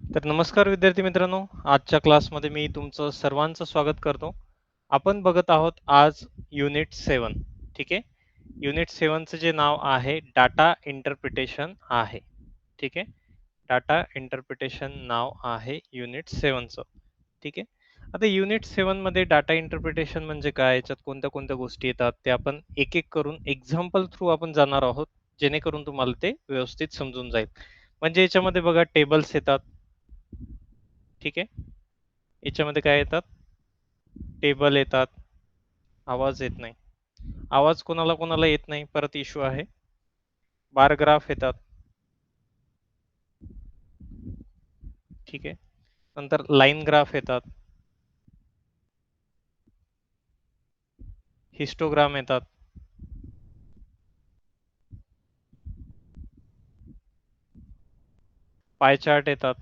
तर नमस्कार विद्यार्थी मित्रांनो, आजच्या क्लासमध्ये मी तुमचं सर्वांचं स्वागत करतो. आपण बघत आहोत आज युनिट 7. ठीक आहे. युनिट 7चं जे नाव आहे डाटा इंटरप्रिटेशन आहे. ठीक आहे. डाटा इंटरप्रिटेशन नाव आहे युनिट 7चं. ठीक आहे. आता युनिट 7 मध्ये डाटा इंटरप्रिटेशन म्हणजे काय, याच्यात कोणत्या कोणत्या गोष्टी येतात ते आपण एक एक करून एक्झाम्पल थ्रू आपण जाणार आहोत, जेणेकरून तुम्हाला ते व्यवस्थित समजून जाईल. म्हणजे याच्यामध्ये बघा टेबल्स येतात. ठीक आहे. याच्यामध्ये काय येतात, टेबल येतात, आवाज येत नाही, आवाज कोणाला कोणाला येत नाही, परत इश्यू आहे. बार ग्राफ येतात. ठीक आहे. नंतर लाईन ग्राफ येतात, हिस्टोग्राम येतात, पाय चार्ट येतात.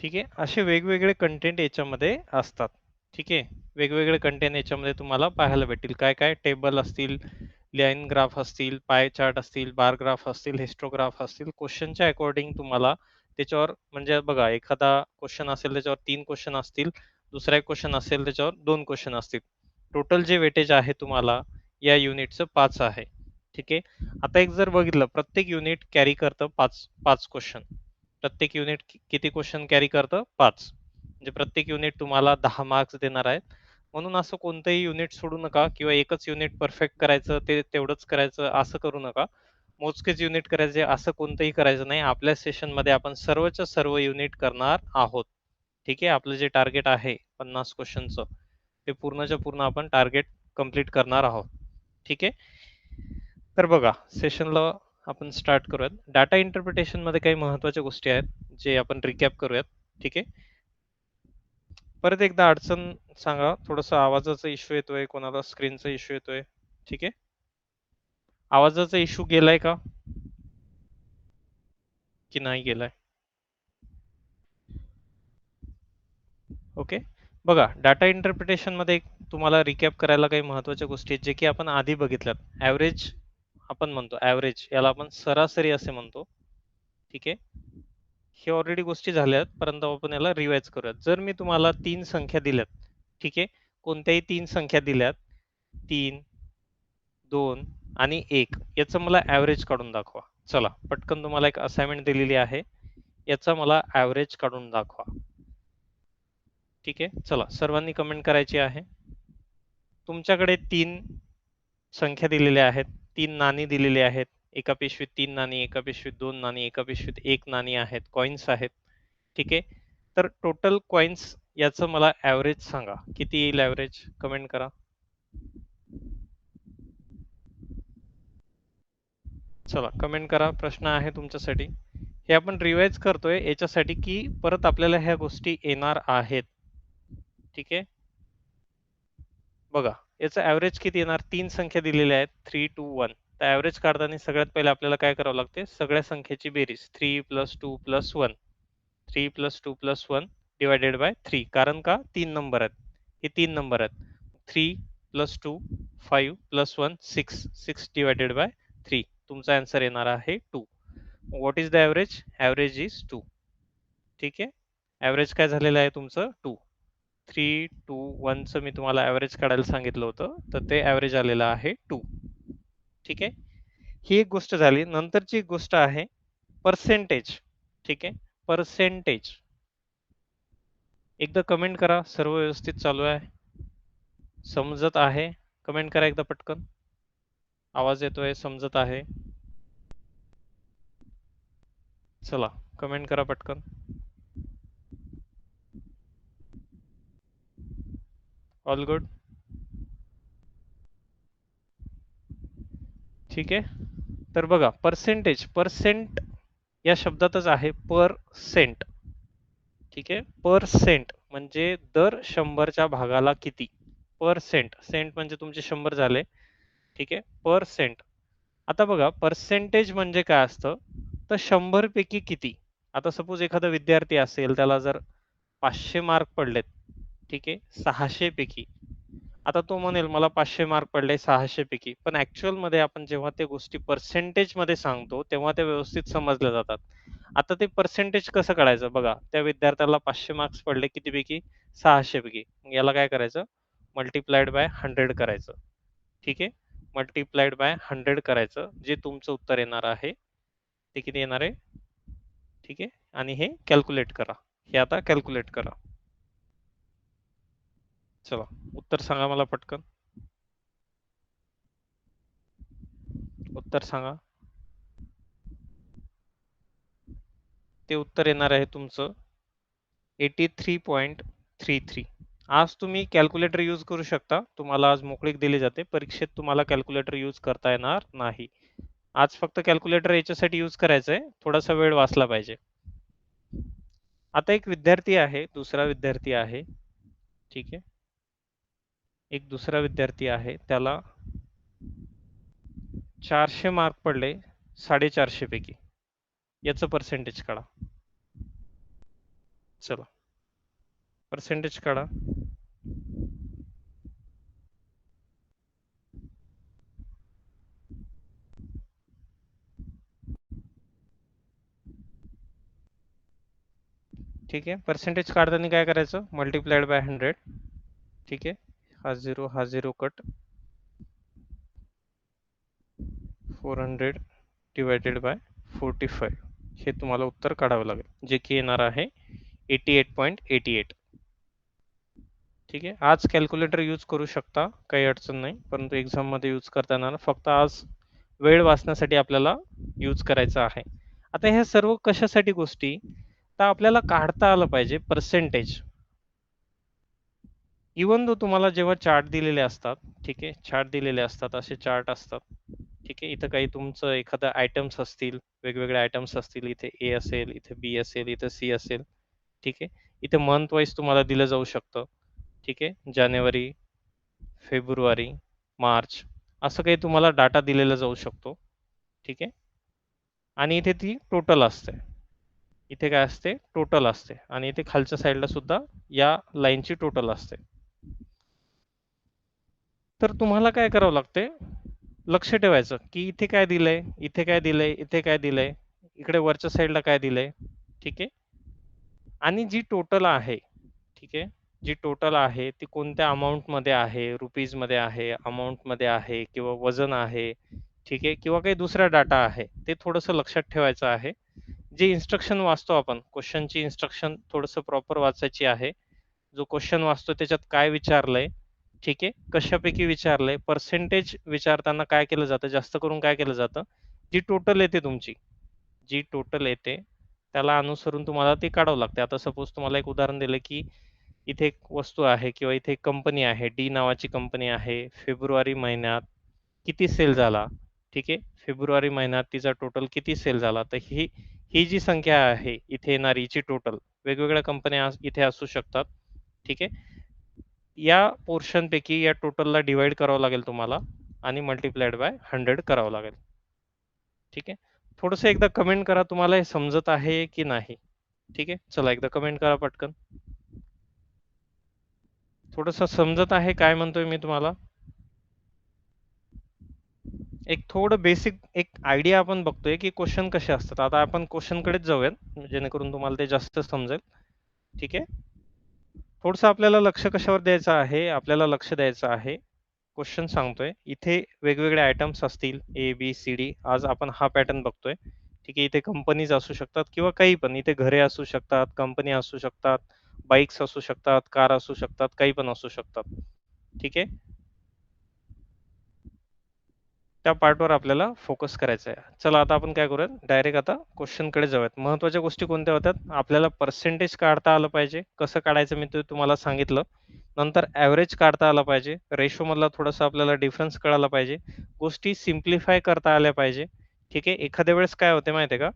ठीक आहे. असे वेगवेगळे कंटेंट याच्यामध्ये असतात. ठीक आहे. वेगवेगळे कंटेंट याच्यामध्ये तुम्हाला पाहायला भेटतील. काय काय टेबल असतील, लाईन ग्राफ असतील, पाय चार्ट असतील, बार ग्राफ असतील, हिस्टोग्राफ असतील. क्वेश्चनच्या अकॉर्डिंग तुम्हाला त्याच्यावर, म्हणजे बघा, एखादा क्वेश्चन असेल त्याच्यावर 3 क्वेश्चन असतील, दुसरा एक क्वेश्चन असेल त्याच्यावर 2 क्वेश्चन असतील. टोटल जे वेटेज आहे तुम्हाला या युनिटचं 5 आहे. ठीक आहे. आता एक जर बघितलं, प्रत्येक युनिट कॅरी करतं 5 5 क्वेश्चन. प्रत्येक युनिट किती क्वेश्चन कॅरी करतं? 5. म्हणजे प्रत्येक युनिट तुम्हाला 10 मार्क्स देणार आहेत. म्हणून असं कोणतंही युनिट सोडू नका किंवा एकच युनिट परफेक्ट करायचं, ते तेवढंच करायचं असं करू नका. मोजकेच युनिट करायचे असं कोणतंही करायचं नाही. आपल्या सेशनमध्ये आपण सर्वच्या सर्व युनिट करणार आहोत. ठीक आहे. आपलं जे टार्गेट आहे 50 क्वेश्चनचं, ते पूर्णच्या पूर्ण आपण टार्गेट कंप्लीट करणार आहोत. ठीक आहे. तर बघा, सेशनला आपण स्टार्ट करूयात. डाटा इंटरप्रिटेशन मध्ये काही महत्त्वाच्या गोष्टी आहेत जे आपण रिकॅप करूयात. ठीक आहे. परत एकदा अडचण सांगा, थोडासा आवाजाचा इश्यू येतोय, कोणाला स्क्रीनचा इश्यू येतोय. ठीक आहे. आवाजाचा इश्यू गेलाय का की नाही गेलाय? ओके. बघा, डाटा इंटरप्रिटेशन मध्ये तुम्हाला रिकॅप करायला काही महत्त्वाच्या गोष्टी आहेत जे की आपण आधी बघितल्यात. ॲव्हरेज आपण म्हणतो, ॲव्हरेज याला आपण सरासरी असे म्हणतो. ठीक आहे. हे ऑलरेडी गोष्टी झाल्यात, परंतु आपण याला रिवाइज करूयात. जर मी तुम्हाला 3 संख्या दिल्यात, ठीक आहे, कोणत्याही 3 संख्या दिल्यात, 3, 2 आणि 1, याचं मला ॲव्हरेज काढून दाखवा. चला, पटकन तुम्हाला एक असाइनमेंट दिलेली आहे, याचा मला ॲव्हरेज काढून दाखवा. ठीक आहे. चला, सर्वांनी कमेंट करायची आहे. तुमच्याकडे 3 संख्या दिलेल्या आहेत, 3 नाणी दिलेली आहेत. एका पिशवीत 3 नाणी, एका पिशवीत 2 नाणी, एका पिशवीत 1 नाणी आहेत, कॉइन्स आहेत. ठीक आहे. तर टोटल कॉइन्स याचं मला ॲव्हरेज सांगा. किती येईल ॲव्हरेज? कमेंट करा. चला, कमेंट करा. प्रश्न आहे तुमच्यासाठी. हे आपण रिवाइज करतोय याच्यासाठी की परत आपल्याला ह्या गोष्टी येणार आहेत. ठीक आहे. बघा, याचं ॲव्हरेज किती येणार? 3 संख्या दिलेल्या आहेत, 3, 2, 1. तर ॲव्हरेज काढताना सगळ्यात पहिले आपल्याला काय करावं लागते? सगळ्या संख्येची बेरीज, 3 + 2 + 1. 3 + 2 + 1 डिवायडेड बाय 3. कारण का? 3 नंबर आहेत. हे 3 नंबर आहेत. 3 + 2 5 + 1 6. 6 डिवायडेड बाय 3. तुमचा आन्सर येणार आहे 2. What is the average? Average is 2. ठीक आहे. ॲव्हरेज काय झालेलं आहे तुमचं? 2. 3, 2, 1 चं मी तुम्हाला ॲव्हरेज काढायला सांगितलं होतं, तर ते ॲव्हरेज आलेलं आहे 2. ठीक आहे. ही एक गोष्ट झाली. नंतरची एक गोष्ट आहे पर्सेंटेज. ठीक आहे. पर्सेंटेज. एकदा कमेंट करा, सर्व व्यवस्थित चालू आहे, समजत आहे? कमेंट करा एकदा पटकन. आवाज येतोय, समजत आहे? चला, कमेंट करा पटकन. All good. ठीक आहे. तर बघा, पर्सेंटेज, पर्सेंट या शब्दातच आहे पर्सेंट. ठीक आहे. पर्सेंट म्हणजे दर 100च्या भागाला किती. पर्सेंट, सेंट म्हणजे तुमचे 100 झाले. ठीक आहे. पर्सेंट. आता बघा, पर्सेंटेज म्हणजे काय असतं, तर 100 पैकी किती. आता सपोज एखादा विद्यार्थी असेल, त्याला जर 500 मार्क पडलेत, ठीक आहे, 600 पैकी. आता तो म्हणेल मला 500 मार्क पडले 600 पैकी, पण ऍक्च्युअल मध्ये आपण जेव्हा त्या गोष्टी पर्सेंटेज मध्ये सांगतो तेव्हा त्या व्यवस्थित समजल्या जातात. आता ते पर्सेंटेज कसं काढायचं बघा, त्या विद्यार्थ्याला 500 मार्क्स पडले कितीपैकी 600 पैकी. याला काय करायचं, मल्टिप्लाइड बाय 100 करायचं. ठीक आहे, मल्टिप्लाइड बाय 100 करायचं. जे तुमचं उत्तर येणार आहे ते किती येणार आहे. ठीक आहे, आणि हे कॅल्क्युलेट करा. हे आता कॅल्क्युलेट करा. चला उत्तर सांगा मला पटकन. उत्तर सांगा. ते उत्तर येणार आहे तुमचं 83.33. आज तुम्ही कॅल्क्युलेटर यूज करू शकता. तुम्हाला आज मोकळीक दिली जाते. परीक्षेत तुम्हाला कॅल्क्युलेटर यूज करता येणार नाही. आज फक्त कॅल्क्युलेटर याच्यासाठी यूज करायचं आहे, थोडासा वेळ वाचला पाहिजे. आता एक विद्यार्थी आहे, दुसरा विद्यार्थी आहे. ठीक आहे, एक दुसरा विद्यार्थी आहे, त्याला 400 मार्क पडले 450 पैकी. याचं पर्सेंटेज काढा. चला पर्सेंटेज काढा. ठीक आहे, पर्सेंटेज काढताना काय करायचं, मल्टिप्लाइड बाय 100. ठीक आहे, हा झिरो कट, 400 डिवायडेड बाय 45. हे तुम्हाला उत्तर काढावं लागेल, जे की येणार आहे 88.88. ठीक आहे, आज कॅल्क्युलेटर यूज करू शकता, काही अडचण नाही, परंतु एक्झाम मध्ये यूज करताना फक्त आज वेळ वाचण्यासाठी आपल्याला यूज करायचा आहे. आता ह्या सर्व कशासाठी गोष्टी, तर आपल्याला काढता आलं पाहिजे पर्सेंटेज. इवन दो तुम्हाला जेव्हा चार्ट दिलेले असतात, ठीक आहे, चार्ट दिलेले असतात, असे चार्ट असतात. ठीक आहे, इथं काही तुमचं एखादं आयटम्स असतील, वेगवेगळे आयटम्स असतील, इथे ए असेल, इथे बी असेल, इथे सी असेल. ठीक आहे, इथे मंथ वाईज तुम्हाला दिलं जाऊ शकतं. ठीक आहे, जानेवारी, फेब्रुवारी, मार्च, असं काही तुम्हाला डाटा दिलेला जाऊ शकतो. ठीक आहे, आणि इथे ती टोटल असते. इथे काय असते, टोटल असते, आणि इथे खालच्या साईडला सुद्धा या लाईनची टोटल असते. तर तुम्हाला काय करावं लागते, लक्ष ठेवायचं की इथे काय दिलंय, इथे काय दिलंय, इथे काय दिलंय, इकडे वरच्या साईडला काय दिलंय. ठीक आहे, आणि जी टोटल आहे, ठीक आहे, जी टोटल आहे ती कोणत्या अमाऊंट मध्ये आहे, रुपीज मध्ये आहे, अमाऊंट मध्ये आहे, किंवा वजन आहे. ठीक आहे, किंवा काही दुसरा डाटा आहे, ते थोडंसं लक्षात ठेवायचं आहे. जे इन्स्ट्रक्शन वाचतो आपण, क्वेश्चनची इन्स्ट्रक्शन थोडंसं प्रॉपर वाचायची आहे. जो क्वेश्चन वाचतो त्याच्यात काय विचारलंय, ठीक आहे, कशापैकी विचारलंय. पर्सेंटेज विचारताना काय केलं जातं, जास्त करून काय केलं जातं, जी टोटल येते तुमची, जी टोटल येते त्याला अनुसरून तुम्हाला ती काढावं लागते. आता सपोज तुम्हाला एक उदाहरण दिलं की इथे एक वस्तू आहे, किंवा इथे एक कंपनी आहे, डी नावाची कंपनी आहे, फेब्रुवारी महिन्यात किती सेल झाला. ठीक आहे, फेब्रुवारी महिन्यात तिचा टोटल किती सेल झाला. तर ही ही जी संख्या आहे इथे येणारी, हिची टोटल, वेगवेगळ्या कंपन्या इथे असू शकतात. ठीक आहे, या पोर्शन पैकी या टोटलला डिवाइड करावं लागेल तुम्हाला, आणि मल्टिप्लाइड बाय 100 करावं लागेल. ठीक आहे, थोडंसं एकदा कमेंट करा तुम्हाला हे समजत आहे की नाही. ठीक आहे, चला एकदा कमेंट करा पटकन. थोडंसं समजत आहे काय म्हणतोय मी तुम्हाला. एक थोडं बेसिक एक आयडिया आपण बघतोय की क्वेश्चन कसे असतात. आता आपण क्वेश्चन कडेच जाऊयात, जेणेकरून तुम्हाला ते जास्त समजेल. ठीक आहे, थोडंसं आपल्याला लक्ष कशावर द्यायचं आहे, आपल्याला लक्ष द्यायचं आहे, क्वेश्चन सांगतोय, इथे वेगवेगळे आयटम्स असतील ए बी सी डी. आज आपण हा पॅटर्न बघतोय. ठीक आहे, इथे कंपनीज असू शकतात, किंवा काही पण, इथे घरे असू शकतात, कंपनी असू शकतात, बाईक्स असू शकतात, कार असू शकतात, काही पण असू शकतात. ठीक आहे, त्या पार्टवर आपल्याला फोकस करायचा आहे. चला आता आपण काय करूयात, डायरेक्ट आता क्वेश्चन कडे जाऊयात. महत्वाच्या गोष्टी कोणत्या होत्यात, आपल्याला पर्सेंटेज काढता आलं पाहिजे, कसं काढायचं मी ते तुम्हाला सांगितलं. नंतर ॲव्हरेज काढता आला पाहिजे, रेशो मधला थोडासा आपल्याला डिफरन्स कळाला पाहिजे, गोष्टी सिम्प्लिफाय करता आल्या पाहिजे. ठीक आहे, एखाद्या वेळेस काय होते माहिती आहे का,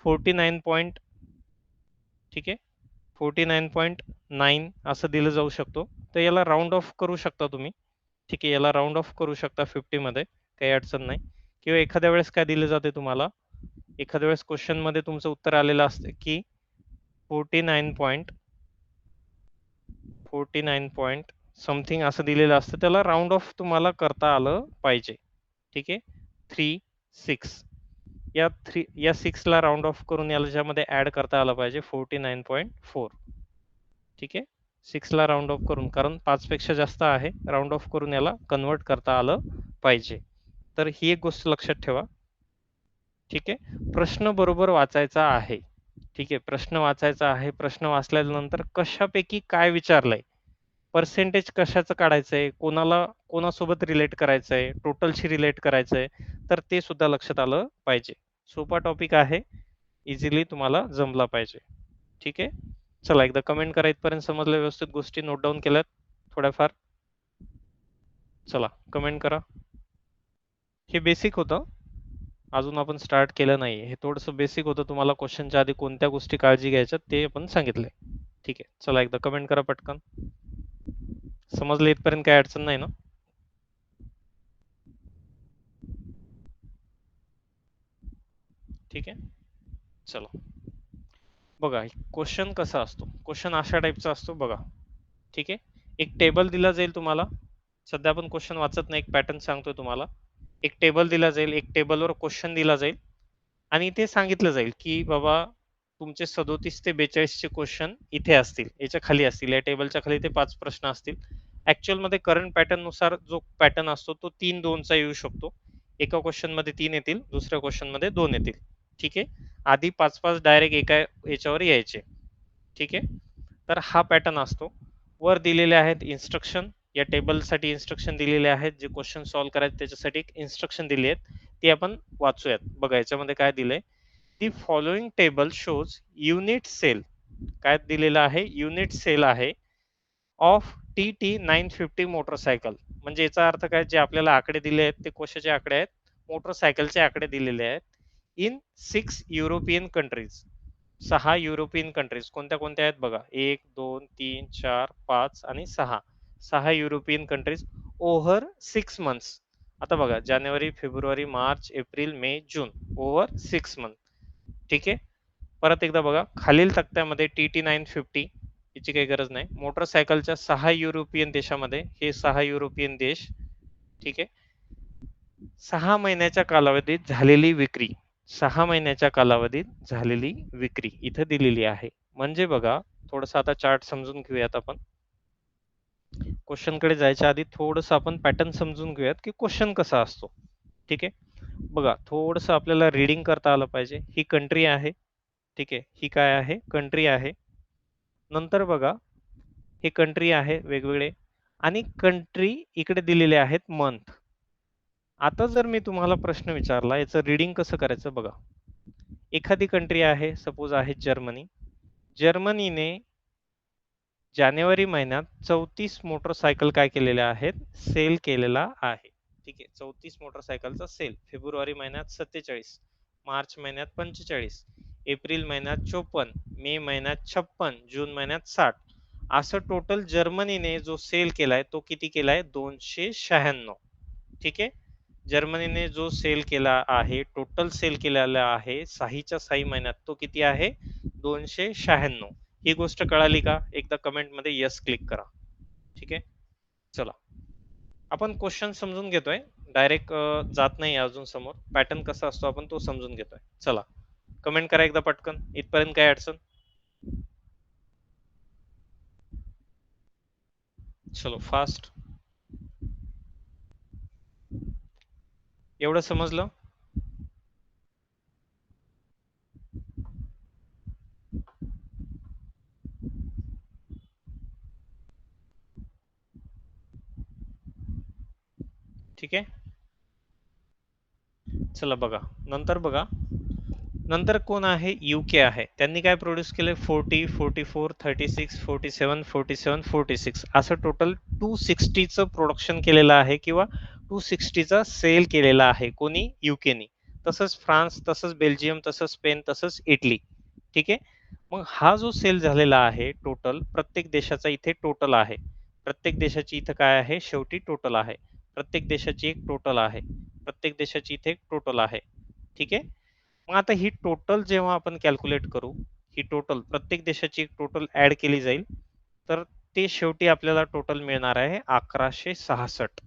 49 पॉईंट, ठीक आहे, 49.9 असं दिलं जाऊ शकतो. तर याला राऊंड ऑफ करू शकता तुम्ही. ठीक आहे, याला राऊंड ऑफ करू शकता 50 मध्ये, काही अडचण नाही. किंवा एखाद्या वेळेस काय दिले जाते तुम्हाला, एखाद्या वेळेस क्वेश्चन मध्ये तुमचं उत्तर आलेलं असते की 49 पॉईंट समथिंग असं दिलेलं असतं, त्याला राऊंड ऑफ तुम्हाला करता आलं पाहिजे. ठीक आहे, 3, 6. या 6 ला राऊंड ऑफ करून याच्यामध्ये ऍड करता आलं पाहिजे 49.4. ठीक आहे, 6 ला राऊंड ऑफ करून, कारण 5 पेक्षा जास्त आहे, राऊंड ऑफ करून याला कन्वर्ट करता आलं पाहिजे. तर ही एक गोष्ट लक्षात ठेवा. ठीक आहे, प्रश्न बरोबर वाचायचा आहे. ठीक आहे, प्रश्न वाचायचा आहे. प्रश्न वाचल्यानंतर कशापैकी काय विचारलंय, पर्सेंटेज कशाचं काढायचंय, कोणासोबत रिलेट करायचंय, टोटलशी रिलेट करायचंय, तर ते सुद्धा लक्षात आलं पाहिजे. सोपा टॉपिक आहे, इझिली तुम्हाला जमला पाहिजे. ठीक आहे, चला एकदा कमेंट करा इथपर्यंत समजलं व्यवस्थित, गोष्टी नोट डाऊन केल्यात थोड्याफार. चला कमेंट करा. हे बेसिक होतं, अजून आपण स्टार्ट केलं नाही. हे थोडंसं बेसिक होतं, तुम्हाला क्वेश्चनच्या आधी कोणत्या गोष्टी काळजी घ्यायच्या ते आपण सांगितलंय. ठीक आहे, चला एकदा कमेंट करा पटकन. समजलं इथपर्यंत, काय अडचण नाही ना? ठीक आहे, चला बघा क्वेश्चन कसा असतो. क्वेश्चन अशा टाईपचा असतो बघा. ठीक आहे, एक टेबल दिला जाईल तुम्हाला. सध्या आपण क्वेश्चन वाचत नाही, एक पॅटर्न सांगतोय तुम्हाला. एक टेबल दिला जाईल, एक टेबलवर क्वेश्चन दिला जाईल आणि ते सांगितलं जाईल की बाबा तुमचे 37 ते 42 चे क्वेश्चन इथे असतील, याच्या खाली असतील, या टेबलच्या खाली ते 5 प्रश्न असतील. ऍक्च्युअल मध्ये करंट पॅटर्न नुसार जो पॅटर्न असतो तो 3-2चा येऊ शकतो. एका क्वेश्चन मध्ये 3 येतील, दुसऱ्या क्वेश्चन मध्ये 2 येतील. ठीक आहे, आधी 5-5 डायरेक्ट एका याच्यावर यायचे. ठीक आहे, तर हा पॅटर्न असतो. वर दिलेले आहेत इन्स्ट्रक्शन, या टेबलसाठी इन्स्ट्रक्शन दिलेले आहेत, जे क्वेश्चन सॉल्व्ह करायचे त्याच्यासाठी एक इन्स्ट्रक्शन दिली आहेत, ती आपण वाचूयात. बघा याच्यामध्ये काय दिलंय, the following table shows unit sale. काय दिलेलं आहे, युनिट सेल आहे ऑफ TT950 मोटरसायकल. म्हणजे याचा अर्थ काय, जे आपल्याला आकडे दिले आहेत ते कशाचे आकडे आहेत, मोटरसायकलचे आकडे दिलेले आहेत. In 6 European countries, 6 European countries. कोणत्या कोणत्या आहेत बघा, 1 2 3 4 5 आणि 6, 6 युरोपियन कंट्रीज ओव्हर 6 मंथ्स. आता बघा, जानेवारी फेब्रुवारी मार्च एप्रिल मे जून, ओव्हर 6 मंथ. ठीक आहे, परत एकदा बघा खालील तक्त्यामध्ये TT950, याची काही गरज नाही, मोटरसायकलच्या 6 युरोपियन देशामध्ये, हे 6 युरोपियन देश. ठीक आहे, 6 महिन्याच्या कालावधीत झालेली विक्री, 6 महिन्याच्या कालावधीत झालेली विक्री इथं दिलेली आहे. म्हणजे बघा, थोडस आता चार्ट समजून घेऊयात आपण. क्वेश्चन कडे जायच्या आधी थोडस आपण पॅटर्न समजून घेऊयात की क्वेश्चन कसा असतो. ठीक आहे, बघा थोडस आपल्याला रीडिंग करता आलं पाहिजे. ही कंट्री आहे. ठीक आहे, ही काय आहे, कंट्री आहे. नंतर बघा, हे कंट्री आहे वेगवेगळे, आणि कंट्री इकडे दिलेले आहेत मंथ. आता जर मी तुम्हाला प्रश्न विचारला याचं रीडिंग कसं करायचं बघा. एखादी कंट्री आहे, सपोज आहे जर्मनी. जर्मनीने जानेवारी महिन्यात 34 मोटरसायकल काय केलेल्या आहेत, सेल केलेला आहे. ठीक आहे, 34 मोटरसायकलचा सेल. फेब्रुवारी महिन्यात 47, मार्च महिन्यात 45, एप्रिल महिन्यात 54, मे महिन्यात 56, जून महिन्यात 60. असं टोटल जर्मनीने जो सेल केलाय तो किती केलाय, 296. ठीक आहे, जर्मनीने जो सेल केला आहे, टोटल सेल केलेला आहे 6च्या 6 महिन्यात, तो किती आहे, 296. ही गोष्ट कळाली का, एकदा कमेंट मध्ये यस क्लिक करा. ठीक आहे, चला आपण क्वेश्चन समजून घेतोय, डायरेक्ट जात नाही अजून समोर. पॅटर्न कसा असतो आपण तो समजून घेतोय. चला कमेंट करा एकदा पटकन, इथपर्यंत काय अडचण. चलो फास्ट. एवढं समजलं. ठीक आहे, चला बघा नंतर बघा, नंतर कोण आहे, युके आहे. त्यांनी काय प्रोड्यूस केले, 40, 44, 36, 47, 47, 46, असं टोटल 260चं प्रोडक्शन केलेलं आहे, किंवा 260चा सेल केलेला आहे. कोणी, युकेनी. तसंच फ्रान्स, तसंच बेल्जियम, तसंच स्पेन, तसंच इटली. ठीक आहे, मग हा जो सेल झालेला आहे टोटल, प्रत्येक देशाचा इथे टोटल आहे. प्रत्येक देशाची इथं काय आहे, शेवटी टोटल आहे. प्रत्येक देशाची एक टोटल आहे. प्रत्येक देशाची इथे एक टोटल आहे. ठीक आहे, मग आता ही टोटल जेव्हा आपण कॅल्क्युलेट करू, ही टोटल प्रत्येक देशाची एक टोटल ऍड केली जाईल, तर ते शेवटी आपल्याला टोटल मिळणार आहे 1166.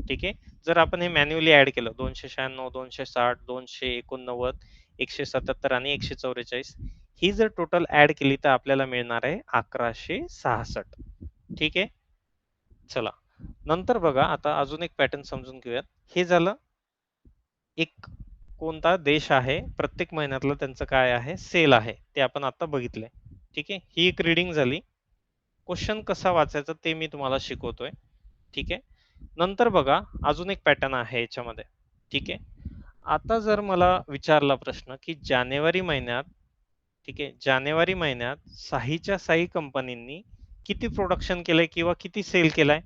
ठीक आहे, जर आपण हे मॅन्युअली ऍड केलं 296, 260, 289, 177 आणि 144, ही जर टोटल ऍड केली तर आपल्याला मिळणार आहे 1166. ठीक आहे. चला नंतर बघा, आता अजून एक पॅटर्न समजून घेऊयात. हे झालं एक कोणता देश आहे, प्रत्येक महिन्यातलं त्यांचं काय आहे सेल आहे ते आपण आता बघितले. ठीक आहे, ही एक रीडिंग झाली. क्वेश्चन कसा वाचायचा ते मी तुम्हाला शिकवतोय. ठीक आहे. नंतर बघा अजून एक पॅटर्न आहे याच्यामध्ये. ठीक आहे. आता जर मला विचारला प्रश्न की जानेवारी महिन्यात, ठीक आहे, जानेवारी महिन्यात साहीच्या साही कंपनींनी किती प्रोडक्शन केलंय किंवा किती सेल केलाय,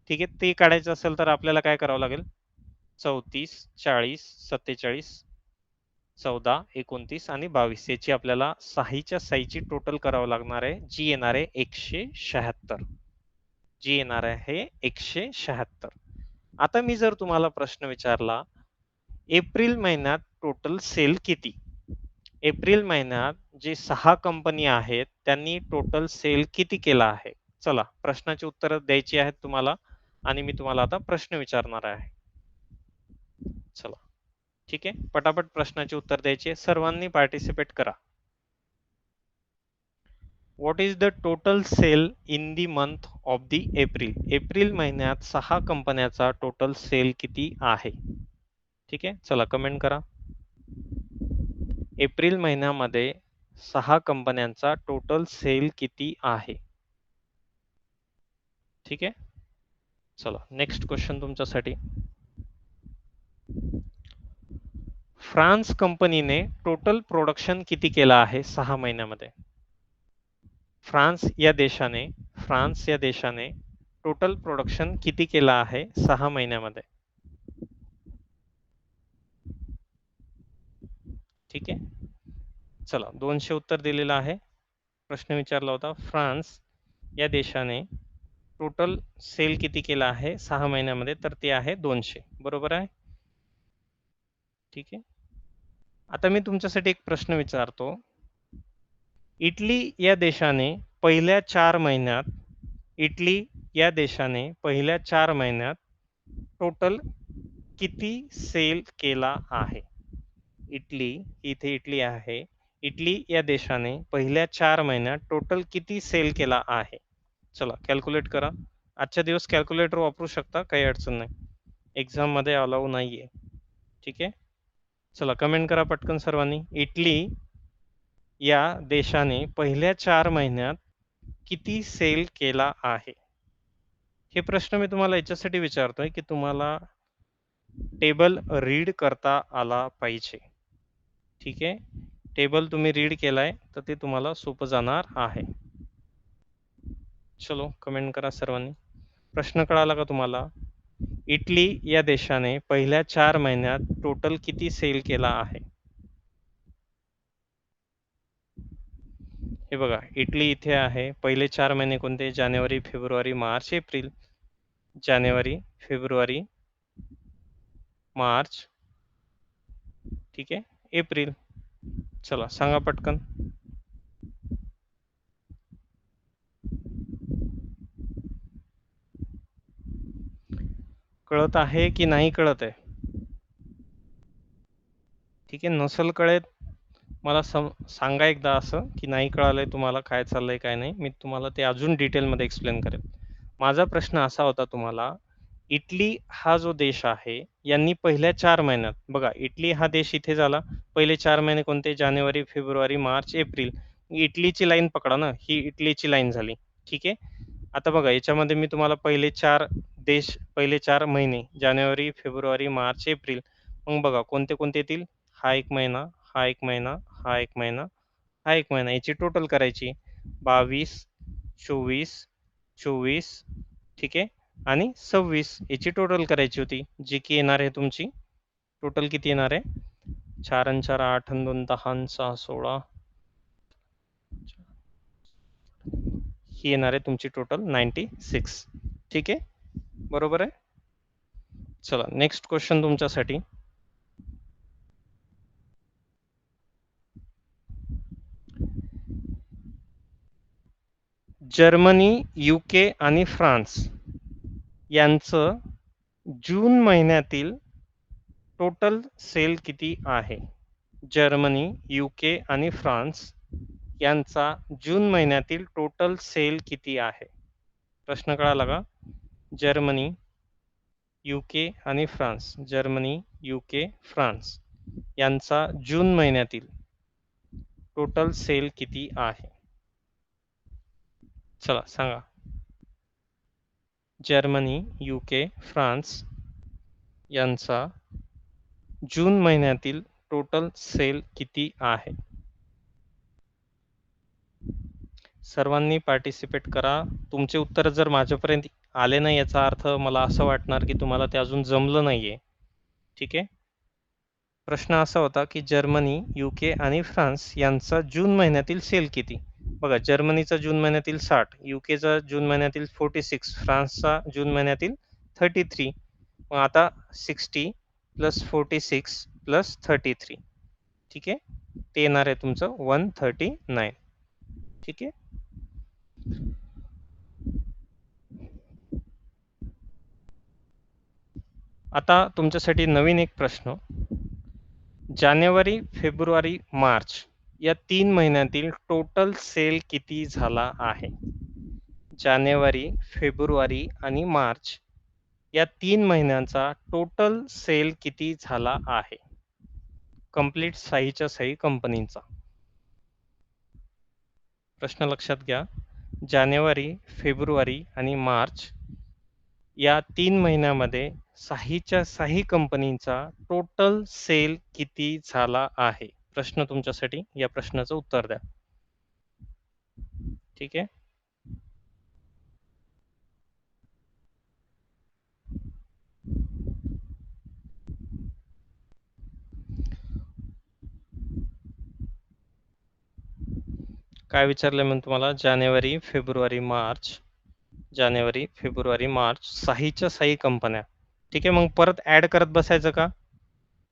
ठीक आहे, ते काढायचं असेल तर आपल्याला काय करावं लागेल? 34, 40, 47, 14, 29 आणि 22 याची आपल्याला साहीच्या साहीची टोटल करावं लागणार आहे, जी येणार आहे 176. जी येणार आहे 176. आता मी जर तुम्हाला प्रश्न विचारला एप्रिल महिन्यात टोटल सेल किती, एप्रिल महिन्यात जे 6 कंपनी आहेत त्यांनी टोटल सेल किती केला आहे? चला प्रश्नाची उत्तर द्यायची आहेत तुम्हाला आणि मी तुम्हाला आता प्रश्न विचारणार आहे. चला ठीक आहे, पटापट प्रश्नाची उत्तर द्यायची. सर्वांनी पार्टिसिपेट करा. What is the total sale in the month of the April? April महिन्यात 6 कंपन्याचा टोटल सेल किती आहे? ठीक आहे, चला कमेंट करा. एप्रिल महिन्यामध्ये 6 कंपन्यांचा टोटल सेल किती आहे? ठीक आहे. चला नेक्स्ट क्वेश्चन तुमच्यासाठी. फ्रान्स कंपनीने टोटल प्रोडक्शन किती केला आहे 6 महिन्यामध्ये? फ्रान्स या देशाने टोटल प्रोडक्शन किती केला आहे 6 महिन्यामध्ये? ठीक आहे. चला 200 उत्तर दिलेलं आहे. प्रश्न विचारला होता फ्रान्स या देशाने टोटल सेल किती केला आहे 6 महिन्यामध्ये, तर ते आहे 200. बरोबर आहे. ठीक आहे. आता मी तुमच्यासाठी एक प्रश्न विचारतो. इटली या देशाने पहिल्या 4 महिन्यात टोटल किती सेल केला आहे? इटली आहे. इटली या देशाने पहिल्या 4 महिन्यात टोटल किती सेल केला आहे? चला कॅल्क्युलेट करा. आजच्या दिवस कॅल्क्युलेटर वापरू शकता, काही अडचण नाही. एक्झाम मध्ये अलाउ नाहीये. ठीक आहे. चला कमेंट करा पटकन सर्वांनी. इटली या देशाने पहिल्या 4 महिन्यात किती सेल केला आहे? हे प्रश्न मी तुम्हाला याच्यासाठी विचारतोय की तुम्हाला टेबल रीड करता आला पाहिजे. ठीक आहे. टेबल तुम्ही रीड केलाय तर ते तुम्हाला सोपं जाणार आहे. चलो कमेंट करा सर्वांनी. प्रश्न कळाला का तुम्हाला? इटली या देशाने पहिल्या 4 महिन्यात टोटल किती सेल केला आहे? हे बघा इटली इथे आहे. पहिले 4 महिने कोणते? जानेवारी, फेब्रुवारी, मार्च, एप्रिल. जानेवारी, फेब्रुवारी, मार्च, ठीक आहे, एप्रिल. चला सांगा पटकन. कळत आहे की नाही कळत आहे? ठीक आहे, नसल कळत मला सांगा एकदा असं की नाही कळालंय तुम्हाला, काय चाललंय काय नाही. मी तुम्हाला ते अजून डिटेलमध्ये एक्सप्लेन करेन. माझा प्रश्न असा होता तुम्हाला, इटली हा जो देश आहे यांनी पहिल्या 4 महिन्यात, बघा इटली हा देश इथे झाला. पहिले 4 महिने कोणते? जानेवारी, फेब्रुवारी, मार्च, एप्रिल. इटलीची लाईन पकडा ना, ही इटलीची लाईन झाली. ठीक आहे. आता बघा याच्यामध्ये मी तुम्हाला पहिले 4 देश, पहिले 4 महिने जानेवारी, फेब्रुवारी, मार्च, एप्रिल. मग बघा कोणते कोणते येतील? हा एक महिना, हा एक महिना, हा एक महिना, हा एक महिना, याची टोटल करायची 22, 24, 24, ठीक आहे, आणि 26 याची टोटल करायची होती, जी की येणार आहे तुमची टोटल किती येणार आहे? 4 आणि 4 8 आणि 2 10 आणि 6 16, ही येणार आहे तुमची टोटल 96. ठीक आहे, बरोबर आहे. चला नेक्स्ट क्वेश्चन तुमच्यासाठी. जर्मनी, UK आणि फ्रान्स यांचं जून महिन्यातील टोटल सेल किती आहे? जर्मनी, UK आणि फ्रान्स यांचा जून महिन्यातील टोटल सेल किती आहे? प्रश्न कळाला का? जर्मनी, UK आणि फ्रान्स, जर्मनी, UK, फ्रान्स यांचा जून महिन्यातील टोटल सेल किती आहे? चला सांगा. जर्मनी, UK, फ्रान्स यांचा जून महिन्यातील टोटल सेल किती आहे? सर्वांनी पार्टिसिपेट करा. तुमचे उत्तर जर माझ्यापर्यंत आले नाही याचा अर्थ मला असं वाटणार की तुम्हाला ते अजून जमलं नाहीये. ठीक आहे. प्रश्न असा होता की जर्मनी, UK आणि फ्रान्स यांचा जून महिन्यातील सेल किती? बघा, जर्मनीचा जून महिन्यातील 60, UKचा जून महिन्यातील 46, फ्रान्सचा जून महिन्यातील 33. मग आता 60 प्लस 46 प्लस 33. ठीक आहे. ते येणार आहे तुमचं 139. ठीक आहे. आता तुमच्यासाठी नवीन एक प्रश्न. जानेवारी, फेब्रुवारी, मार्च या 3 महिन्यातील टोटल सेल किती झाला आहे? जानेवारी, फेब्रुवारी आणि मार्च या 3 महिन्यांचा टोटल सेल किती झाला आहे? कंप्लीट सहीच्या सही कंपनीचा. प्रश्न लक्षात घ्या. जानेवारी, फेब्रुवारी आणि मार्च या 3 महिन्यामध्ये साहीच्या साही कंपनीचा टोटल सेल किती झाला आहे? प्रश्न तुमच्यासाठी, या प्रश्नाचं उत्तर द्या. ठीक आहे. काय विचारलंय मग तुम्हाला? जानेवारी, फेब्रुवारी, मार्च, जानेवारी, फेब्रुवारी, मार्च साहीच्या साही कंपन्या. ठीक आहे. मग परत ऍड करत बसायचं का?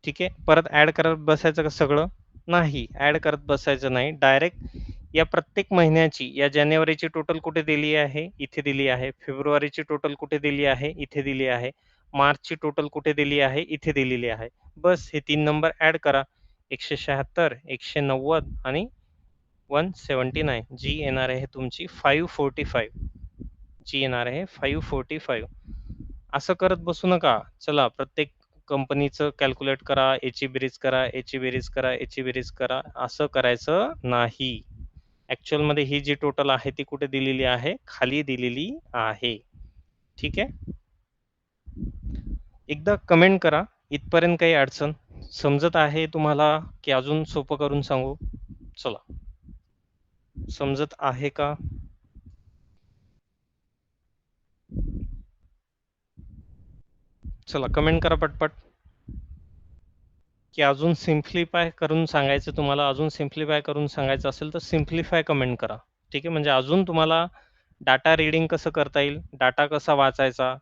ठीक आहे. परत ऍड करत बसायचं का सगळं? नाही, ऍड करत बसायचं नाही. डायरेक्ट या प्रत्येक महिन्याची, या जानेवारीची टोटल कुठे दिली आहे? इथे दिली आहे. फेब्रुवारीची टोटल कुठे दिली आहे? इथे दिली आहे. मार्चची टोटल कुठे दिली आहे? इथे दिलेली आहे. बस हे 3 नंबर ऍड करा. 176, 190 आणि 179. जी येणार आहे तुमची 545. जी येणार आहे 545. असं करत बसू नका. चला, प्रत्येक कंपनीचं कॅल्क्युलेट करा, याची बेरीज करा, याची बेरीज करा, याची बेरीज करा, असं करायचं नाही. ॲक्च्युअलमध्ये ही जी टोटल आहे ती कुठे दिलेली आहे? खाली दिलेली आहे. ठीक आहे. एकदा कमेंट करा. इथपर्यंत काही अडचण समजत आहे तुम्हाला की अजून सोपं करून सांगू? चला, समजत आहे का? चला, कमेंट करा पटपट. की अजून सिम्प्लिफाय करून सांगायचं तुम्हाला, अजून सिम्प्लिफाय करून सांगायचं असेल तर सिम्प्लिफाय कमेंट करा. ठीक आहे. म्हणजे अजून तुम्हाला डाटा रीडिंग कसं करता येईल, डाटा कसा वाचायचा,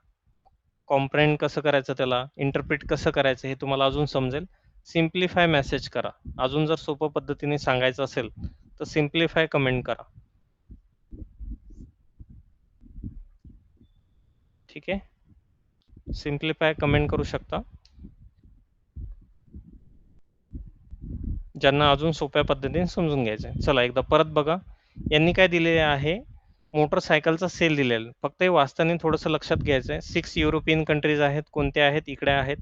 कॉम्प्रेंड कसं करायचं, त्याला इंटरप्रिट कसं करायचं हे तुम्हाला अजून समजेल. सिम्प्लिफाय मेसेज करा. अजून जर सोप्या पद्धतीने सांगायचं असेल तर सिम्प्लिफाय कमेंट करा. ठीक आहे. सिम्प्लिफाय कमेंट करू शकता. ज्यांना अजून सोप्या पद्धतीने समजून घ्यायचं आहे. चला एकदा परत बघा. यांनी काय दिलेले आहे? मोटरसायकलचा सेल दिलेला. फक्त हे वाचताना थोडंसं लक्षात घ्यायचं आहे. 6 युरोपियन कंट्रीज आहेत. कोणत्या आहेत? इकडे आहेत.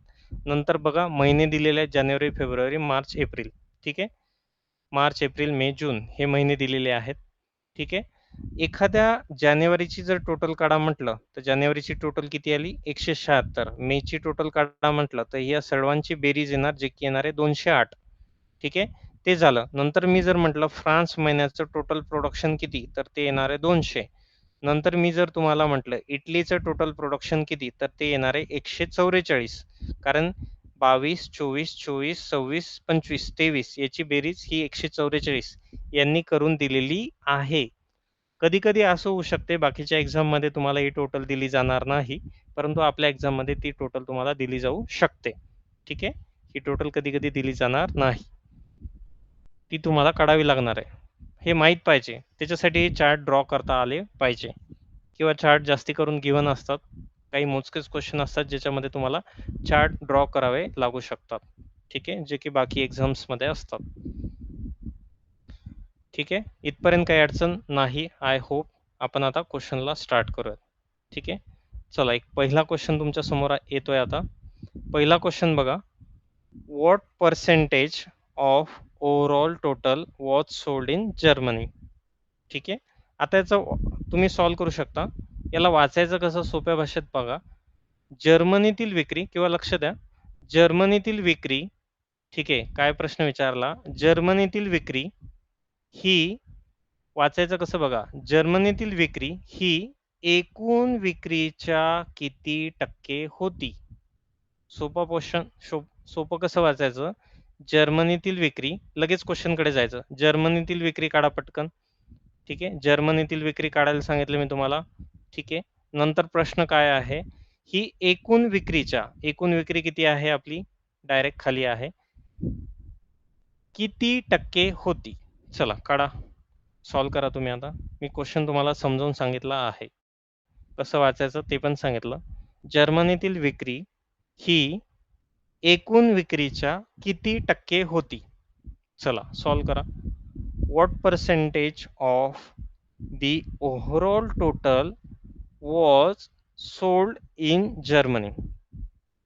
नंतर बघा महिने दिलेले आहेत. जानेवारी, फेब्रुवारी, मार्च, एप्रिल. ठीक आहे. मार्च, एप्रिल, मे, जून हे महिने दिलेले आहेत. ठीक आहे. एखाद्या जानेवारीची जर टोटल काढा म्हटलं तर जानेवारीची टोटल किती आली? 176. मेची टोटल काढा म्हटलं तर या सर्वांची बेरीज येणार, जे की येणार आहे 208. ठीक आहे. ते झालं. नंतर मी जर म्हटलं फ्रान्स महिन्याचं टोटल प्रोडक्शन किती, तर ते येणार आहे 200. नंतर मी जर तुम्हाला म्हटलं इटलीचं टोटल प्रोडक्शन किती, तर ते येणार आहे 144. कारण 22, 24, 24, 26, 25, 23 याची बेरीज ही 144 यांनी करून दिलेली आहे. कधी कधी असं होऊ शकते बाकीच्या एक्झाममध्ये तुम्हाला ही टोटल दिली जाणार नाही, परंतु आपल्या एक्झाममध्ये ती टोटल तुम्हाला दिली जाऊ शकते. ठीक आहे. ही टोटल कधी कधी दिली जाणार नाही, ती तुम्हाला काढावी लागणार आहे. हे माहीत पाहिजे. त्याच्यासाठी चार्ट ड्रॉ करता आले पाहिजे, किंवा चार्ट जास्ती करून गिव्हन असतात. काही मोजकेच क्वेश्चन असतात ज्याच्यामध्ये तुम्हाला चार्ट ड्रॉ करावे लागू शकतात. ठीक आहे, जे की बाकी एक्झाम्समध्ये असतात. ठीक आहे, इथपर्यंत काही अडचण नाही. I hope. आपण आता क्वेश्चनला स्टार्ट करूयात. ठीक आहे, चला एक पहिला क्वेश्चन तुमच्या समोर येतोय. आता पहिला क्वेश्चन बघा. What percentage of overall total was sold in Germany. ठीक आहे, आता याचं तुम्ही सॉल्व करू शकता. याला वाचायचं कसं सोप्या भाषेत बघा. जर्मनीतील विक्री, किंवा लक्ष द्या, जर्मनीतील विक्री. ठीक आहे, काय प्रश्न विचारला, जर्मनीतील विक्री ही, वाचायचं कसं बघा, जर्मनीतील विक्री ही एकूण विक्रीच्या किती टक्के होती. सोपं क्वेश्चन. सोपं कसं वाचायचं, जर्मनीतील विक्री, लगेच क्वेश्चन कडे जायचं. जर्मनीतील विक्री काढा पटकन. ठीक आहे, जर्मनीतील विक्री काढायला सांगितलं मी तुम्हाला. ठीक आहे, नंतर प्रश्न काय आहे, ही एकूण विक्रीच्या, एकूण विक्री किती आहे आपली, डायरेक्ट खाली आहे, किती टक्के होती. चला काढा, सॉल्व करा तुम्ही. आता मी क्वेश्चन तुम्हाला समजावून सांगितलं आहे, कसं वाचायचं ते पण सांगितलं. जर्मनीतील विक्री ही एकूण विक्रीच्या किती टक्के होती. चला सॉल्व करा. What percentage of the overall total was sold in Germany.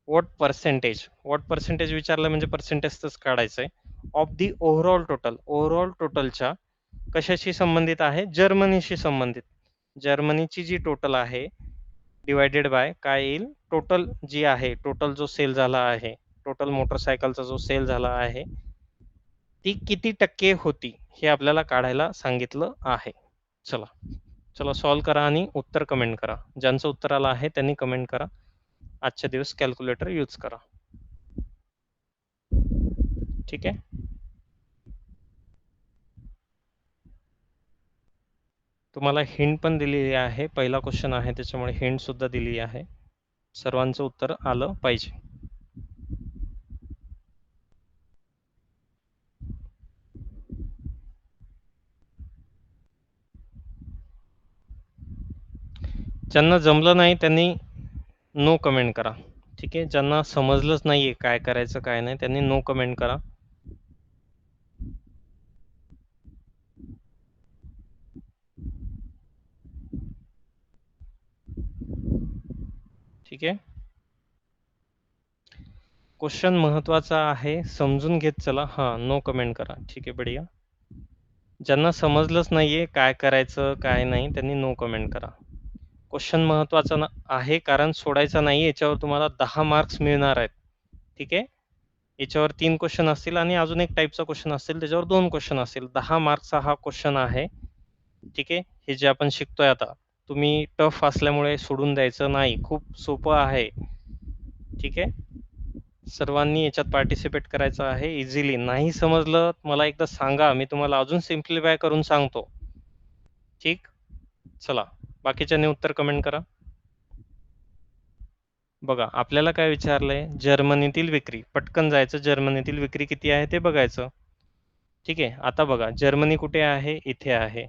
What percentage विचारलं म्हणजे पर्सेंटेजच काढायचंय. Of the overall total, overall टोटलच्या कशाशी संबंधित आहे, जर्मनीशी संबंधित. जर्मनीची जी टोटल आहे डिवायडेड बाय काय येईल, टोटल जी आहे, टोटल जो सेल झाला आहे, टोटल मोटरसायकलचा जो सेल झाला आहे, ती किती टक्के होती हे आपल्याला काढायला सांगितलं आहे. चला चला सॉल्व करा आणि उत्तर कमेंट करा. ज्यांचं उत्तर आलं आहे त्यांनी कमेंट करा. आजच्या दिवस कॅल्क्युलेटर यूज करा. ठीक आहे, तुम्हाला हिंट पण दिलेली आहे. पहिला क्वेश्चन आहे त्याच्यामुळे हिंट सुद्धा दिली आहे. सर्वांचं उत्तर आलं पाहिजे. ज्यांना जमलं नाही त्यांनी नो कमेंट करा. ठीक आहे, ज्यांना समजलंच नाहीये काय करायचं काय नाही त्यांनी नो कमेंट करा. ठीक आहे, क्वेश्चन महत्वाचा आहे, समजून घेत चला. हा, नो कमेंट करा. ठीक आहे, बढिया. ज्यांना समजलंच नाहीये काय करायचं काय नाही त्यांनी नो कमेंट करा. क्वेश्चन महत्वाचा आहे कारण सोडायचा नाही, याच्यावर तुम्हाला 10 मार्क्स मिळणार आहेत. ठीक आहे, याच्यावर 3 क्वेश्चन असतील आणि अजून एक टाईपचा क्वेश्चन असतील, त्याच्यावर 2 क्वेश्चन असतील. 10 मार्क्सचा हा क्वेश्चन आहे. ठीक आहे, हे जे आपण शिकतोय आता, तुम्ही टफ असल्यामुळे सोडून द्यायचं नाही, खूप सोपं आहे. ठीक आहे, सर्वांनी याच्यात पार्टिसिपेट करायचं आहे इझिली. नाही समजलं मला एकदा सांगा, मी तुम्हाला अजून सिम्प्लिफाय करून सांगतो. ठीक, चला बाकीच्यांनी उत्तर कमेंट करा. बघा आपल्याला काय विचारलंय, जर्मनीतील विक्री. पटकन जायचं, जर्मनीतील विक्री किती आहे ते बघायचं. ठीक आहे, आता बघा जर्मनी कुठे आहे, इथे आहे.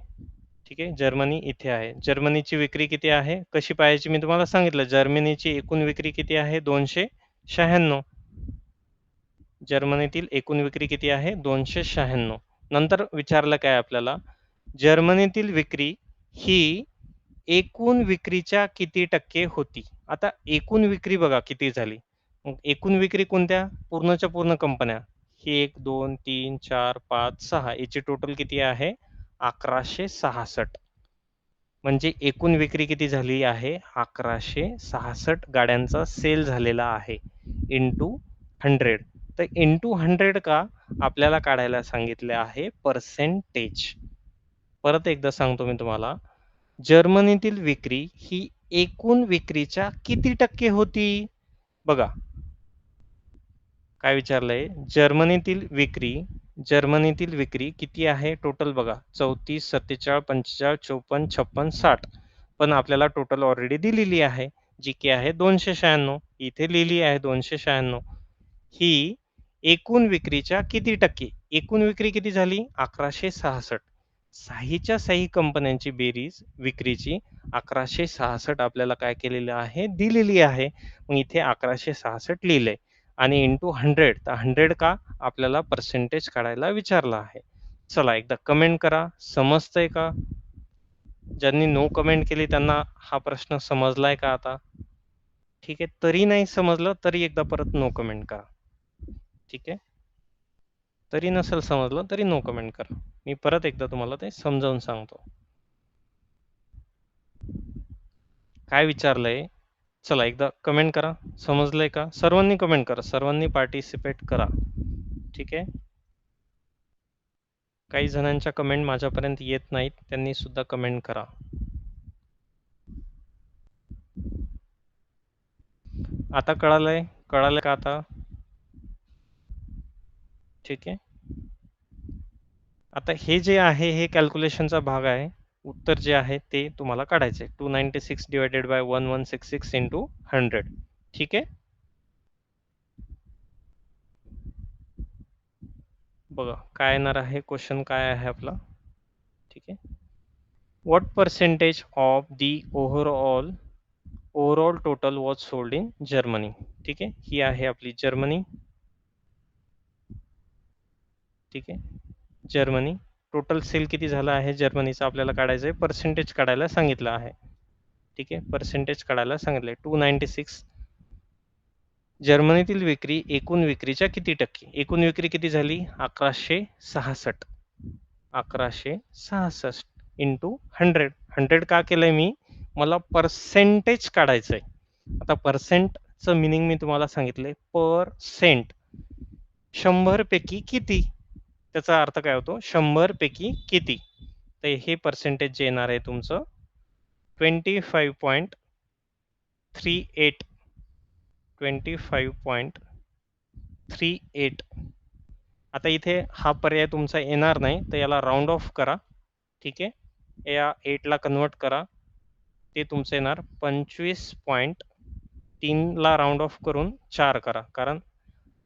ठीक आहे, जर्मनी इथे आहे. जर्मनीची विक्री किती आहे, कशी पाहायची मी तुम्हाला सांगितलं. जर्मनीची एकूण विक्री किती आहे, 296. जर्मनीतील एकूण विक्री किती आहे, 296. नंतर विचारलं काय आपल्याला, जर्मनीतील विक्री ही एकूण विक्रीच्या किती टक्के होती. आता एकूण विक्री बघा किती झाली, मग एकूण विक्री कोणत्या, पूर्णच्या पूर्ण कंपन्या, ही 1 2 3 4 5 6, याची टोटल किती आहे, 1166. म्हणजे एकूण विक्री किती झाली आहे, 1166 गाड्यांचा सेल झालेला आहे, इंटू 100. तर इंटू 100 का आपल्याला काढायला सांगितले आहे पर्सेंटेज. परत एकदा सांगतो मी तुम्हाला, जर्मनीतील विक्री ही एकूण विक्रीच्या किती टक्के होती. बघा काय विचारलंय, जर्मनीतील विक्री किती आहे टोटल बघा, 34 47 45 54 56 60. पण आपल्याला टोटल ऑलरेडी दिलेली आहे, जी की आहे 296. इथे लिहिली आहे 296. ही एकूण विक्रीच्या किती टक्के, एकूण विक्री किती झाली, 1166. साहीच्या साही कंपन्यांची बेरीज विक्रीची 1166 आपल्याला काय केलेलं आहे, दिलेली आहे. मग इथे 1166 लिहिलंय आणि इंटू 100, तर 100 का, आपल्याला पर्सेंटेज काढायला विचारलं आहे. चला एकदा कमेंट करा, समजतंय का? ज्यांनी नो कमेंट केली त्यांना हा प्रश्न समजलाय का आता? ठीक आहे, तरी नाही समजलं तरी एकदा परत नो कमेंट करा. ठीक आहे, तरी नसेल समजलं तरी नो कमेंट करा. मी परत एकदा तुम्हाला ते समजावून सांगतो. काय विचारलंय? चला एकदा कमेंट करा, समजलंय का? सर्वांनी कमेंट करा, सर्वांनी पार्टिसिपेट करा. ठीक आहे, काही जणांच्या कमेंट माझ्यापर्यंत येत नाहीत, त्यांनी सुद्धा कमेंट करा. आता कळालंय? कळालं का आता? ठीक आहे, आता हे जे आहे हे कॅल्क्युलेशनचा भाग आहे. उत्तर जे आहे ते तुम्हाला काढायचे. 296 डिवायडेड बाय 1166 इंटू 100. ठीक आहे, बघा काय येणार आहे, क्वेश्चन काय आहे आपला. ठीक आहे, what percentage of the overall total was sold in Germany. ठीक आहे, ही आहे आपली जर्मनी. ठीक आहे, जर्मनी टोटल सेल किती झाला आहे जर्मनीचा आपल्याला काढायचं आहे, पर्सेंटेज काढायला सांगितलं आहे. ठीक आहे, पर्सेंटेज काढायला सांगितलंय. 296 जर्मनीतील विक्री एकूण विक्रीच्या किती टक्के. एकूण विक्री किती झाली, 1166. 1166 इंटू 100. 100 का केलंय मी, मला पर्सेंटेज काढायचंय. आता पर्सेंटचं मिनिंग मी तुम्हाला सांगितलंय, पर्सेंट 100 पैकी किती, त्याचा अर्थ काय होतो, 100 पैकी किती. तर हे पर्सेंटेज जे येणार आहे तुमचं 25.38. 25.38. आता इथे हा पर्याय तुमचा येणार नाही, तर याला राऊंड ऑफ करा. ठीक आहे, या 8ला कन्वर्ट करा, ते तुमचं येणार 25.3ला राऊंड ऑफ करून 4 करा, कारण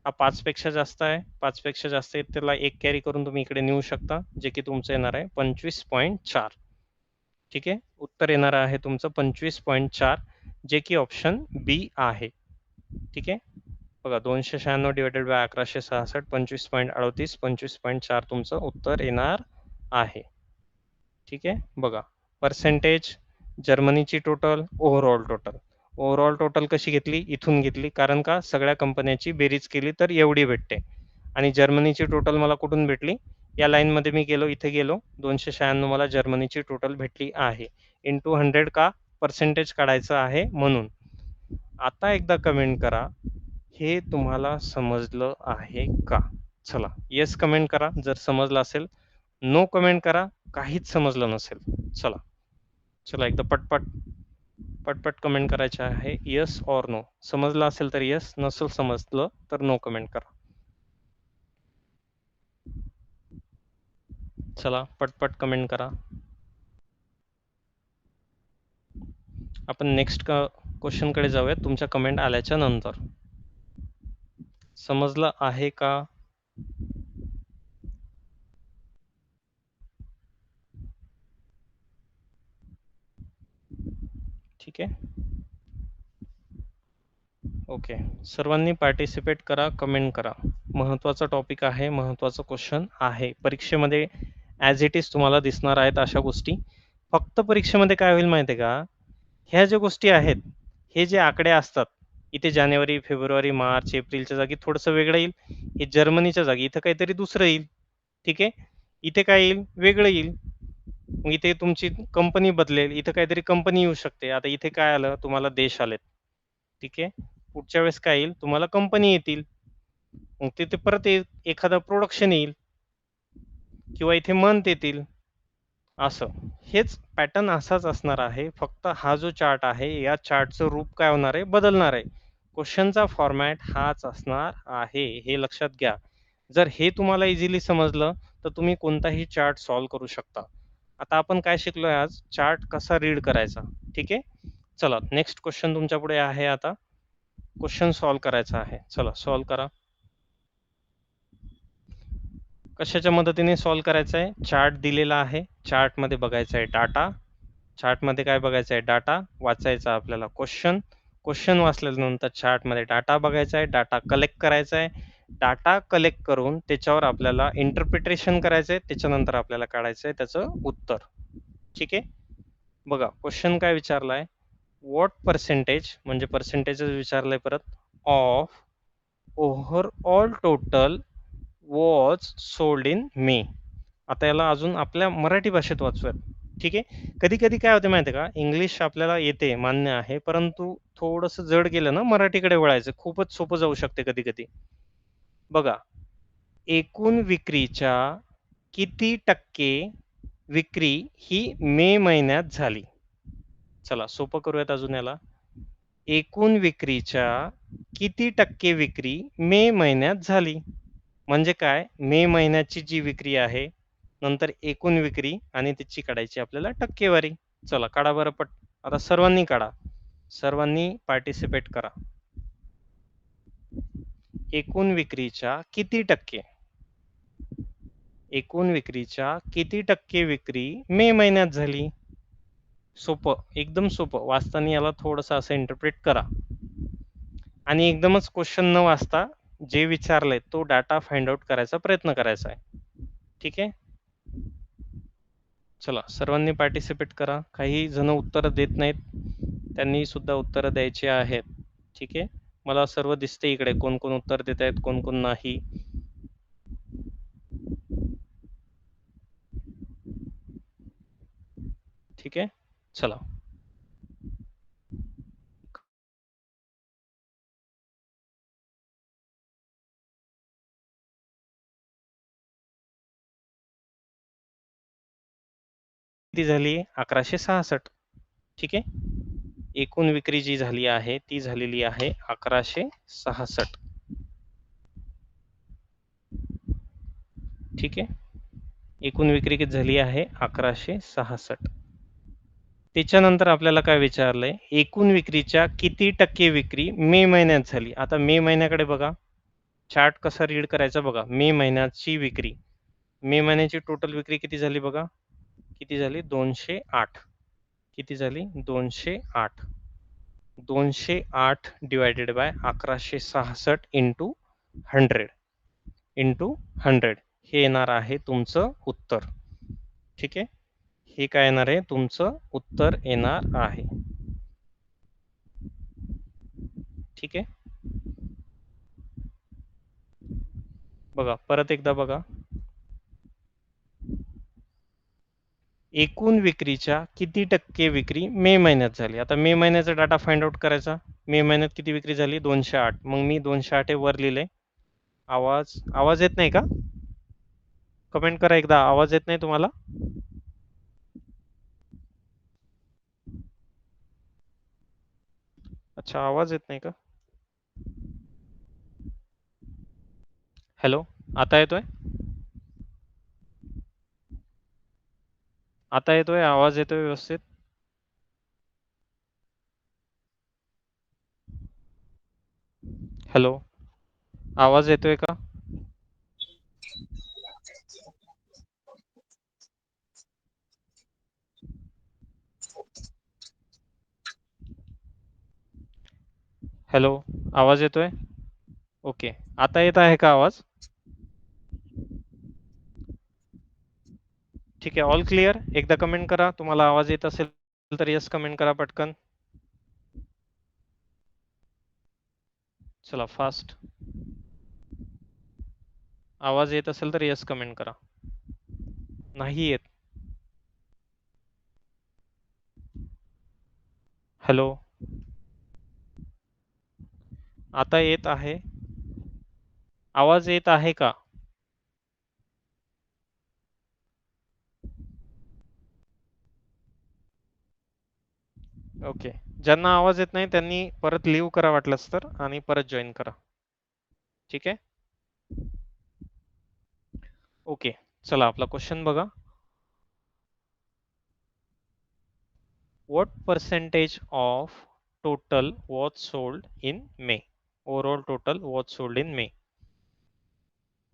हा 5 पेक्षा जास्त आहे. 5 पेक्षा जास्त आहे त्याला 1 कॅरी करून तुम्ही इकडे नेऊ शकता, जे की तुमचं येणार आहे 25.4. ठीक आहे, उत्तर येणार आहे तुमचं 25.4, जे की ऑप्शन बी आहे. ठीक आहे, बघा 296 डिवायडेड बाय 1166, 25.38, 25.4 तुमचं उत्तर येणार आहे. ठीक आहे, बघा पर्सेंटेज जर्मनीची टोटल, ओव्हरऑल टोटल कशी घेतली, इथून घेतली, कारण का सगळ्या कंपन्यांची बेरीज केली तर एवढी भेटते. आणि जर्मनीची टोटल मला कुठून भेटली, या लाईन मध्ये मी गेलो, इथे गेलो, 296 मला जर्मनीची टोटल भेटली आहे. इंटू 100 का, पर्सेंटेज काढायचं आहे म्हणून. आता एकदा कमेंट करा, हे तुम्हाला समजलं आहे का. चला येस कमेंट करा जर समजलं असेल, नो कमेंट करा काहीच समजलं नसेल. चला चला एकदा पटपट कमेंट करायचे आहे, यस ऑर नो. समजलं असेल तर यस, नसेल समजलं तर नो कमेंट करा. चला पटपट कमेंट करा. आपण नेक्स्ट क्वेश्चन कडे जाऊयात तुमच्या कमेंट आल्याच्या नंतर. समजलं आहे का? ठीक आहे, ओके, सर्वांनी पार्टिसिपेट करा, कमेंट करा. महत्त्वाचा टॉपिक आहे, महत्त्वाचं क्वेश्चन आहे. परीक्षेमध्ये ॲज इट इज तुम्हाला दिसणार आहेत अशा गोष्टी. फक्त परीक्षेमध्ये काय होईल माहिती आहे का, ह्या ज्या गोष्टी आहेत, हे जे आकडे असतात, इथे जानेवारी, फेब्रुवारी, मार्च, एप्रिलच्या जागी थोडंसं वेगळं येईल. हे जर्मनीच्या जागी इथं काहीतरी दुसरं येईल. ठीक आहे, इथे काय येईल, वेगळं येईल. मग इथे तुमची कंपनी बदलेल, इथं काहीतरी कंपनी येऊ शकते. आता इथे काय आलं, तुम्हाला देश आलेत. ठीक आहे, पुढच्या वेळेस काय येईल, तुम्हाला कंपनी येतील. मग तिथे परत एखादं प्रोडक्शन येईल किंवा इथे मंथ येतील. असं हेच पॅटर्न असाच असणार आहे. फक्त हा जो चार्ट आहे, या चार्टचं रूप काय होणार आहे, बदलणार आहे. क्वेश्चनचा फॉर्मॅट हाच असणार आहे, हे लक्षात घ्या. जर हे तुम्हाला इझिली समजलं तर तुम्ही कोणताही चार्ट सॉल्व्ह करू शकता. आता आपण काय शिकलोय आज, चार्ट कसा रीड करायचा. ठीक आहे, चला नेक्स्ट क्वेश्चन तुमच्या पुढे आहे. आता क्वेश्चन सॉल्व्ह करायचा आहे, चला सॉल्व्ह करा. कशाच्या मदतीने सॉल्व्ह करायचं आहे, चार्ट दिलेला आहे, चार्ट मध्ये बघायचं आहे डाटा, चार्टमध्ये काय बघायचं आहे, डाटा वाचायचा आपल्याला. क्वेश्चन वाचल्यानंतर चार्टमध्ये डाटा बघायचा आहे, डाटा कलेक्ट करायचा आहे. डाटा कलेक्ट करून त्याच्यावर आपल्याला इंटरप्रिटेशन करायचं आहे, त्याच्यानंतर आपल्याला काढायचं आहे त्याचं उत्तर. ठीक आहे. बघा क्वेश्चन काय विचारलाय, व्हॉट पर्सेंटेज म्हणजे पर्सेंटेज विचारलंय परत, of overall total was sold in May. आता याला अजून आपल्या मराठी भाषेत वाचूयात. ठीक आहे. कधी कधी काय होते माहिती आहे का, इंग्लिश आपल्याला येते मान्य आहे, परंतु थोडंसं जड गेलं ना मराठीकडे वळायचं, खूपच सोपं जाऊ शकते कधी कधी. बघा, एकूण विक्रीच्या किती टक्के विक्री ही मे महिन्यात झाली. चला सोपं करूयात अजून याला. एकूण विक्रीच्या किती टक्के विक्री मे महिन्यात झाली. म्हणजे काय, मे महिन्याची जी विक्री आहे नंतर एकूण विक्री आणि त्याची काढायची आपल्याला टक्केवारी. चला काढा बरं पट. आता सर्वांनी काढा, सर्वांनी पार्टिसिपेट करा. एकूण विक्रीच्या किती टक्के, एकूण विक्रीच्या किती टक्के विक्री मे महिन्यात झाली. सोपं, एकदम सोपं. वाचताना याला थोडंसं असं इंटरप्रेट करा आणि एकदमच क्वेश्चन न वाचता जे विचारलंय तो डाटा फाइंड आउट करायचा प्रयत्न करायचा आहे. ठीक आहे. चला सर्वांनी पार्टिसिपेट करा. काही जण उत्तर देत नाहीत, त्यांनी सुद्धा उत्तर द्यायची आहेत. ठीक आहे. मला सर्व दिसते इकडे, कोण कोण उत्तर देत आहेत, कोण कोण नाही. ठीक आहे. चला किती झाली, 1166. ठीक आहे. एकूण विक्री जी झाली आहे ती झालेली आहे 1166. ठीक आहे. एकूण विक्री किती झाली आहे 1166. त्याच्यानंतर आपल्याला काय विचारलंय, एकूण विक्रीच्या किती टक्के विक्री मे महिन्यात झाली. आता मे महिन्याकडे बघा, चार्ट कसा रीड करायचा बघा. मे महिन्याची विक्री, मे महिन्याची टोटल विक्री किती झाली बघा, किती झाली 208. किती झाली 208. 208 डिवायडेड बाय 1166 इंटू 100 इंटू 100 हे येणार आहे तुमचं उत्तर. ठीक आहे. हे काय येणार आहे, तुमचं उत्तर येणार आहे. ठीक आहे. बघा परत एकदा बघा, एकूण विक्रीच्या किती टक्के विक्री मे महिन्यात झाली. आता मे महिन्याचा डाटा फाइंड आउट करायचा. मे महिन्यात किती विक्री झाली 208. मग मी 208 वर लिहिले. आवाज येत नाही का, कमेंट करा एकदा. आवाज येत नाही तुम्हाला. अच्छा आवाज येत नाही का. हॅलो, आता येतोय, आता येतोय, आवाज येतोय व्यवस्थित. हॅलो, आवाज येतोय का. हॅलो, आवाज येतोय. ओके, आता येत आहे का आवाज. ठीक आहे, ऑल क्लिअर. एकदा कमेंट करा, तुम्हाला आवाज येत असेल तर यस कमेंट करा पटकन. चला फास्ट. आवाज येत असेल तर यस कमेंट करा. नाही येत. हॅलो, आता येत आहे, आवाज येत आहे का. ओके, ज्यांना आवाज येत नाही त्यांनी परत लिव्ह करा वाटलंच तर आणि परत जॉईन करा. ठीक आहे. ओके, चला आपला क्वेश्चन बघा. What percentage of total was sold in May? Overall total was sold in May.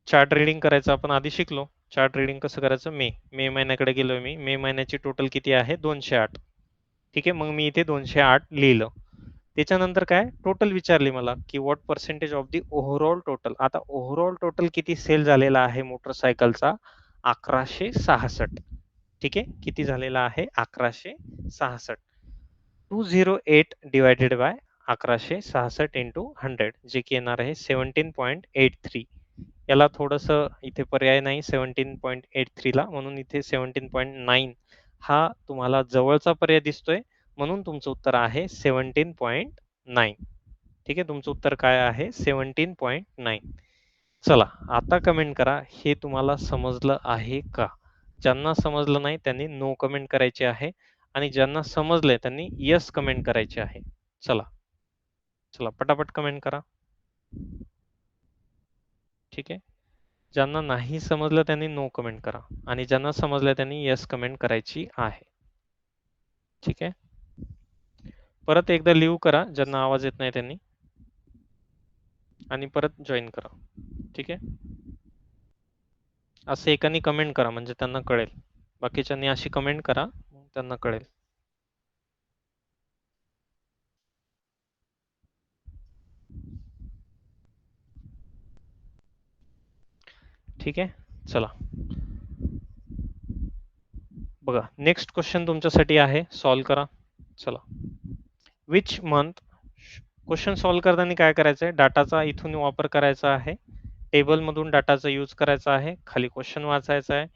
Chart reading करायचं आपण आधी शिकलो. चार्ट रीडिंग कसं करायचं, मे महिन्याकडे गेलोय मी. मे महिन्याची टोटल किती आहे 208. ठीक आहे. मग मी इथे 208 लिहिलं. त्याच्यानंतर काय टोटल विचारली मला की what percentage of the overall total. आता ओव्हरऑल टोटल किती सेल झालेला आहे मोटरसायकलचा? 1166. ठीक आहे. किती झालेला आहे? 1166. 208 डिवायडेड बाय 1166 इंटू 100 जे की येणार आहे 17.83. याला थोडस इथे पर्याय नाही 17.83 ला, म्हणून इथे 17.9 हा तुम्हाला जवळचा पर्याय दिसतोय, म्हणून तुमचं उत्तर आहे 17.9. ठीक आहे. तुमचं उत्तर काय आहे? 17.9. चला आता कमेंट करा हे तुम्हाला समजलं आहे का? ज्यांना समजलं नाही त्यांनी नो कमेंट करायची आहे आणि ज्यांना समजलंय त्यांनी यस कमेंट करायची आहे. चला चला पटापट कमेंट करा. ठीक आहे. ज्यांना नाही समजलं त्यांनी नो कमेंट करा आणि ज्यांना समजलं त्यांनी यस कमेंट करायची आहे. ठीक आहे. परत एकदा लिव्ह करा ज्यांना आवाज येत नाही त्यांनी, आणि परत जॉईन करा. ठीक आहे. असं एकाने कमेंट करा म्हणजे त्यांना कळेल. बाकीच्यांनी अशी कमेंट करा त्यांना कळेल. ठीक आहे. चला बघा नेक्स्ट क्वेश्चन तुमच्यासाठी आहे, सॉल्व करा. चला. Which month. क्वेश्चन सॉल्व करताना काय करायचं आहे? डाटाचा इथून वापर करायचा आहे, टेबल मधून डाटाचा यूज करायचा आहे, खाली क्वेश्चन वाचायचा आहे.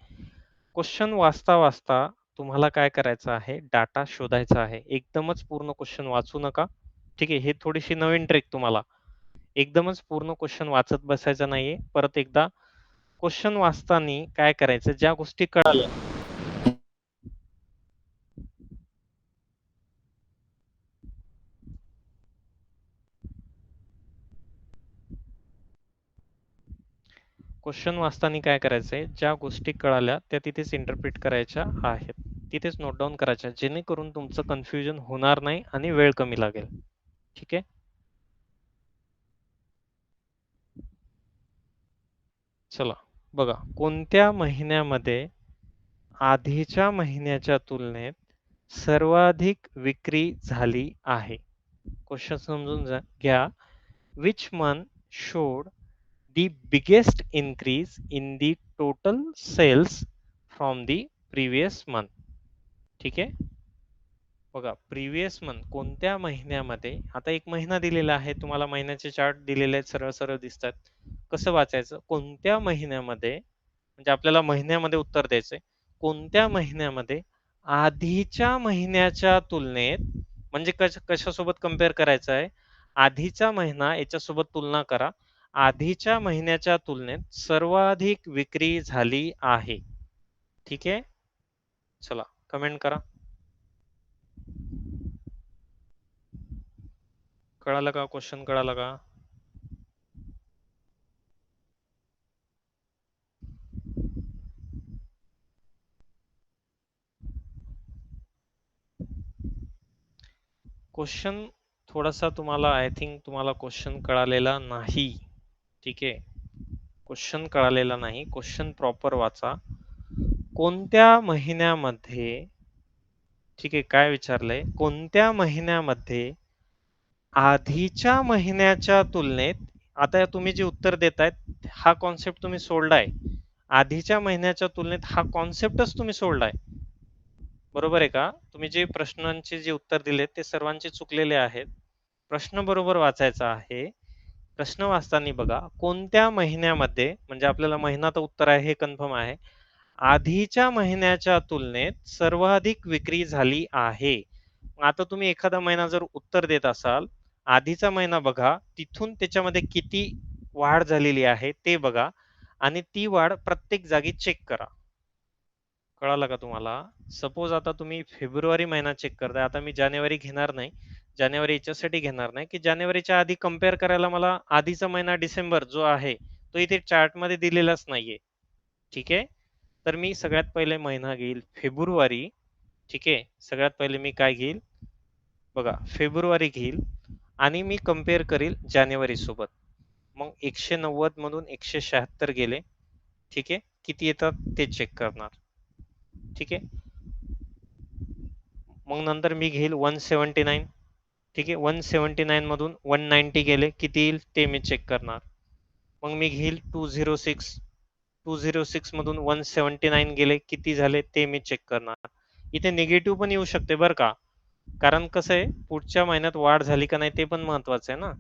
क्वेश्चन वाचता वाचता तुम्हाला काय करायचं आहे? डाटा शोधायचा आहे. एकदमच पूर्ण क्वेश्चन वाचू नका. ठीक आहे. हे थोडीशी नवीन ट्रिक तुम्हाला. एकदमच पूर्ण क्वेश्चन वाचत बसायचा नाहीये. परत एकदा क्वेश्चन वाचताना काय करायचं? ज्या गोष्टी कळाल्या क्वेश्चन वाचताना काय करायचंय? ज्या गोष्टी कळाल्या त्या तिथेच इंटरप्रिट करायच्या आहेत, तिथेच नोट डाऊन करायच्या, जेणेकरून तुमचं कन्फ्युजन होणार नाही आणि वेळ कमी लागेल. ठीक आहे. चला बघा, कोणत्या महिन्यामध्ये आधीच्या महिन्याच्या तुलनेत सर्वाधिक विक्री झाली आहे? क्वेश्चन समजून घ्या. Which month showed the biggest increase in the total sales from the previous month? ठीक आहे. बघा प्रिव्हियस मंथ कोणत्या महिन्यामध्ये, आता एक महिना दिलेला आहे तुम्हाला, महिन्याचे चार्ट दिलेले आहेत, सरळ सरळ दिसतात. कसं वाचायचं? कोणत्या महिन्यामध्ये, म्हणजे आपल्याला महिन्यामध्ये उत्तर द्यायचंय. कोणत्या महिन्यामध्ये आधीच्या महिन्याच्या तुलनेत, म्हणजे कशासोबत कम्पेअर करायचं आहे? आधीचा महिना याच्यासोबत तुलना करा. आधीच्या महिन्याच्या तुलनेत सर्वाधिक विक्री झाली आहे. ठीक आहे. चला कमेंट करा. कळालं का? क्वेश्चन कळालं का? क्वेश्चन थोडासा तुम्हाला, आय थिंक तुम्हाला क्वेश्चन कळालेला नाही. ठीक आहे. क्वेश्चन कळालेला नाही. क्वेश्चन प्रॉपर वाचा. कोणत्या महिन्यामध्ये, ठीक आहे, काय विचारलंय? कोणत्या महिन्यामध्ये आधीच्या महिन्याच्या तुलनेत, आता तुम्ही जे उत्तर देतायत हा कॉन्सेप्ट तुम्ही सोडलाय. आधीच्या महिन्याच्या तुलनेत हा कॉन्सेप्टच तुम्ही सोडलाय. बरोबर आहे का? तुम्ही जे प्रश्नांचे जे उत्तर दिलेत ते सर्वांचे चुकलेले आहेत. प्रश्न बरोबर वाचायचा आहे. प्रश्न वाचताना बघा कोणत्या महिन्यामध्ये, म्हणजे आपल्याला महिना तर उत्तर आहे हे कन्फर्म आहे. आधीच्या महिन्याच्या तुलनेत सर्वाधिक विक्री झाली आहे. आता तुम्ही एखादा महिना जर उत्तर देत असाल, आधीचा महिना बघा, तिथून त्याच्यामध्ये किती वाढ झालेली आहे ते बघा, आणि ती वाढ प्रत्येक जागी चेक करा. कळालं का तुम्हाला? सपोज आता तुम्ही फेब्रुवारी महिना चेक करताय, आता मी जानेवारी घेणार नाही. जानेवारी याच्यासाठी घेणार नाही की जानेवारीच्या आधी कम्पेअर करायला मला आधीचा महिना डिसेंबर जो आहे तो इथे चार्ट मध्ये दिलेलाच नाहीये. ठीक आहे. तर मी सगळ्यात पहिले महिना घेईल फेब्रुवारी. ठीक आहे. सगळ्यात पहिले मी काय घेईल? बघा फेब्रुवारी घेईल आणि मी कम्पेअर करील जानेवारी सोबत. मग 190 मधून 176 गेले. ठीक आहे. किती येतात ते चेक करणार. ठीक आहे. मग नंतर मी घेईल 179. ठीक आहे, 179 मधून 190 गेले किती येईल ते मी चेक करणार. मग मी घेईल 206. 206 मधून 179 गेले किती झाले ते मी चेक करणार. इथे निगेटिव्ह पण येऊ शकते बरं का, कारण कसं आहे पुढच्या महिन्यात वाढ झाली का नाही ते पण महत्वाचं आहे ना.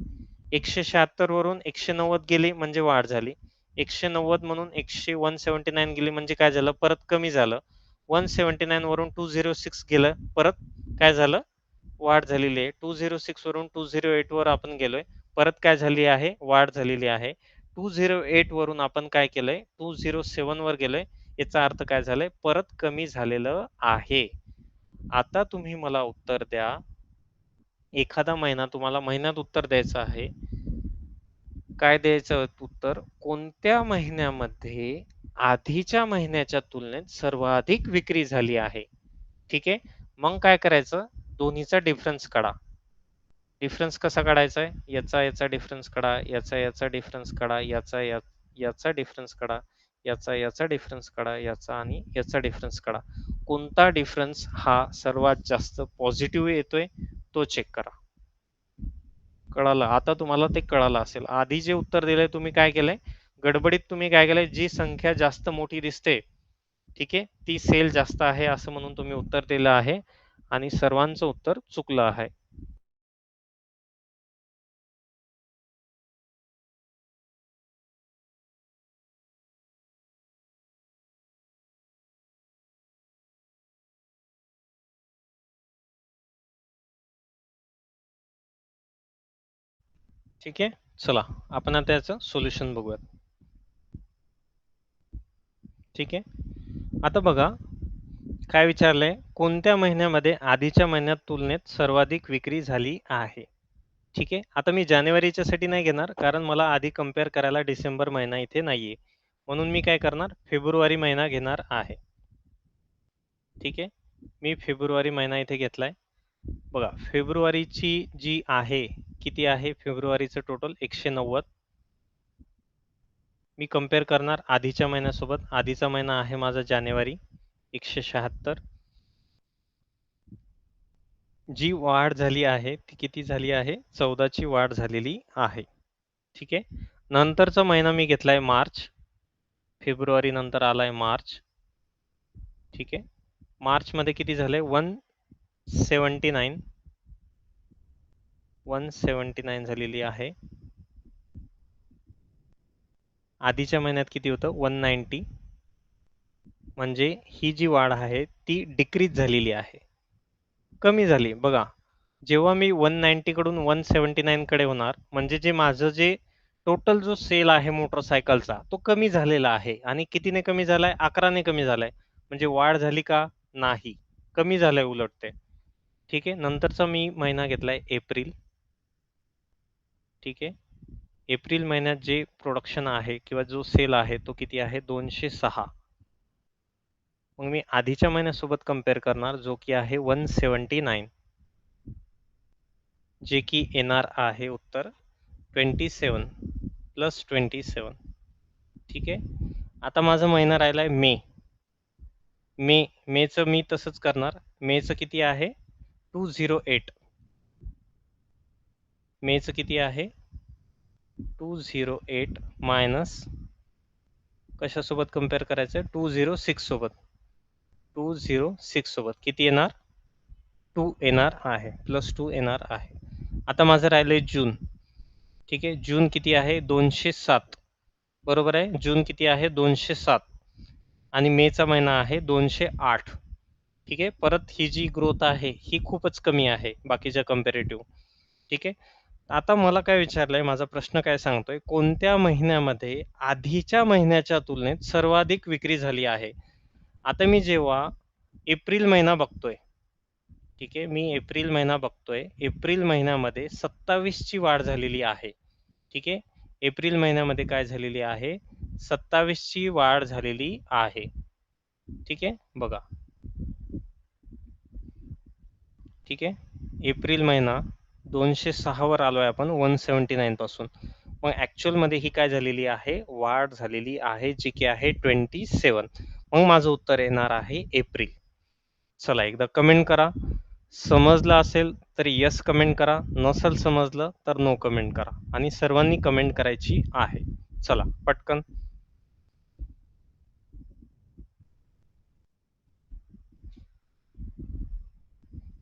176 वरून 190 गेली म्हणजे वाढ झाली. 190 म्हणून 179 गेली म्हणजे काय झालं, परत कमी झालं. 179 वरून 206 गेलं, परत काय झालं, वाढ झालेली आहे. 206 वरून 208 वर आपण गेलोय, परत काय झाली आहे, वाढ झालेली आहे. 208 वरून आपण काय केलंय, 207 वर गेलोय, याचा अर्थ काय झालंय, परत कमी झालेलं आहे. आता तुम्ही मला उत्तर द्या, एखादा महिना तुम्हाला महिन्यात उत्तर द्यायचं आहे. काय द्यायचं उत्तर, कोणत्या महिन्यामध्ये आधीच्या महिन्याच्या तुलनेत सर्वाधिक विक्री झाली आहे. ठीक आहे, मग काय करायचं, दोन्हीचा डिफरन्स काढा. डिफरन्स कसा काढायचा आहे, याचा डिफरन्स काढा, याचा डिफरन्स काढा, याचा डिफरन्स काढा, याचा डिफरन्स काढा, याचा आणि याचा डिफरन्स काढा. कोणता डिफरन्स हा सर्वात जास्त पॉझिटिव्ह येतोय तो चेक करा. कळालं, आता तुम्हाला ते कळालं असेल. आधी जे उत्तर दिलंय तुम्ही काय केलंय, गडबडीत तुम्ही काय केलंय, जी संख्या जास्त मोठी दिसते ठीक आहे ती सेल जास्त आहे असं म्हणून तुम्ही उत्तर दिलं आहे, आणि सर्वांचं उत्तर चुकलं आहे. ठीक आहे, चला आपण आता याचं सोल्युशन बघूयात. ठीक आहे, आता बघा काय विचारलंय, कोणत्या महिन्यामध्ये आधीच्या महिन्यात तुलनेत सर्वाधिक विक्री झाली आहे. ठीक आहे, आता मी जानेवारीच्या साठी नाही घेणार, कारण मला आधी कम्पेअर करायला डिसेंबर महिना इथे नाहीये, म्हणून मी काय करणार, फेब्रुवारी महिना घेणार आहे. ठीक आहे, मी फेब्रुवारी महिना इथे घेतलाय. बघा फेब्रुवारीची जी आहे, किती आहे फेब्रुवारीचं टोटल, 190. मी कम्पेअर करणार आधीच्या महिन्यासोबत, आधीचा महिना आहे माझा जानेवारी, 176. जी वाढ झाली आहे ती किती झाली आहे, 14 ची वाढ झालेली आहे. ठीक आहे, नंतरचा महिना मी घेतलाय मार्च, फेब्रुवारी नंतर आलाय मार्च. ठीक आहे, मार्च मध्ये किती झाले, 179. 179 झालेली आहे. आधीच्या महिन्यात किती होतं, 190. म्हणजे ही जी वाढ आहे ती डिक्रीज झालेली आहे, कमी झाली. बघा जेव्हा मी 190 कडून 179 कडे होणार, म्हणजे जे माझं जे टोटल जो सेल आहे मोटरसायकलचा तो कमी झालेला आहे, आणि कितीने कमी झालाय, 11 ने कमी झालाय. म्हणजे वाढ झाली का, नाही, कमी झालंय उलट ते. ठीक आहे, नंतरचा मी महिना घेतलाय एप्रिल. ठीक आहे, एप्रिल महिन्यात जे प्रोडक्शन आहे किंवा जो सेल आहे तो किती आहे, 206. मग मी आधीच्या महिन्यासोबत कम्पेअर करणार जो की आहे 179, जे की येणार आहे उत्तर 27 प्लस 27. ठीक आहे, आता माझा महिना राहिलाय मे. मेचं मी तसंच करणार, मेचं किती आहे, 208. मेचं किती आहे, 208 मायनस कशासोबत कम्पेअर करायचं, 206 सोबत. 206 सोबत किती येणार, 2 येणार आहे, प्लस 2 येणार आहे. आता माझं राहिलंय जून. ठीक आहे, जून किती आहे, 207. बरोबर आहे, जून किती आहे, 207. आणि मेचा महिना आहे 208. ठीक आहे, परत ही जी ग्रोथ आहे ही खूपच कमी आहे बाकीच्या कम्पॅरेटिव्ह. ठीक आहे, आता मला काय विचारलंय, माझा प्रश्न काय सांगतोय, कोणत्या महिन्यामध्ये आधीच्या महिन्याच्या तुलनेत सर्वाधिक विक्री झाली आहे. आता मी जेव्हा एप्रिल महिना बघतोय, ठीक आहे, मी एप्रिल महिना बघतोय, एप्रिल महिन्यामध्ये 27 ची वाढ झालेली आहे. ठीक आहे, एप्रिल महिन्यामध्ये काय झालेली आहे, 27 ची वाढ झालेली आहे. ठीक आहे, बघा. ठीक आहे, एप्रिल महिना 206 वर आलोय आपण 179 पासून. मग ऍक्च्युअल मध्ये ही काय झालेली आहे, वाढ झालेली आहे, जी की आहे 27. मग माझं उत्तर येणार आहे एप्रिल. चला एकदा कमेंट करा, समजलं असेल तर येस कमेंट करा, नसेल समजलं तर नो कमेंट करा आणि सर्वांनी कमेंट करायची आहे. चला पटकन.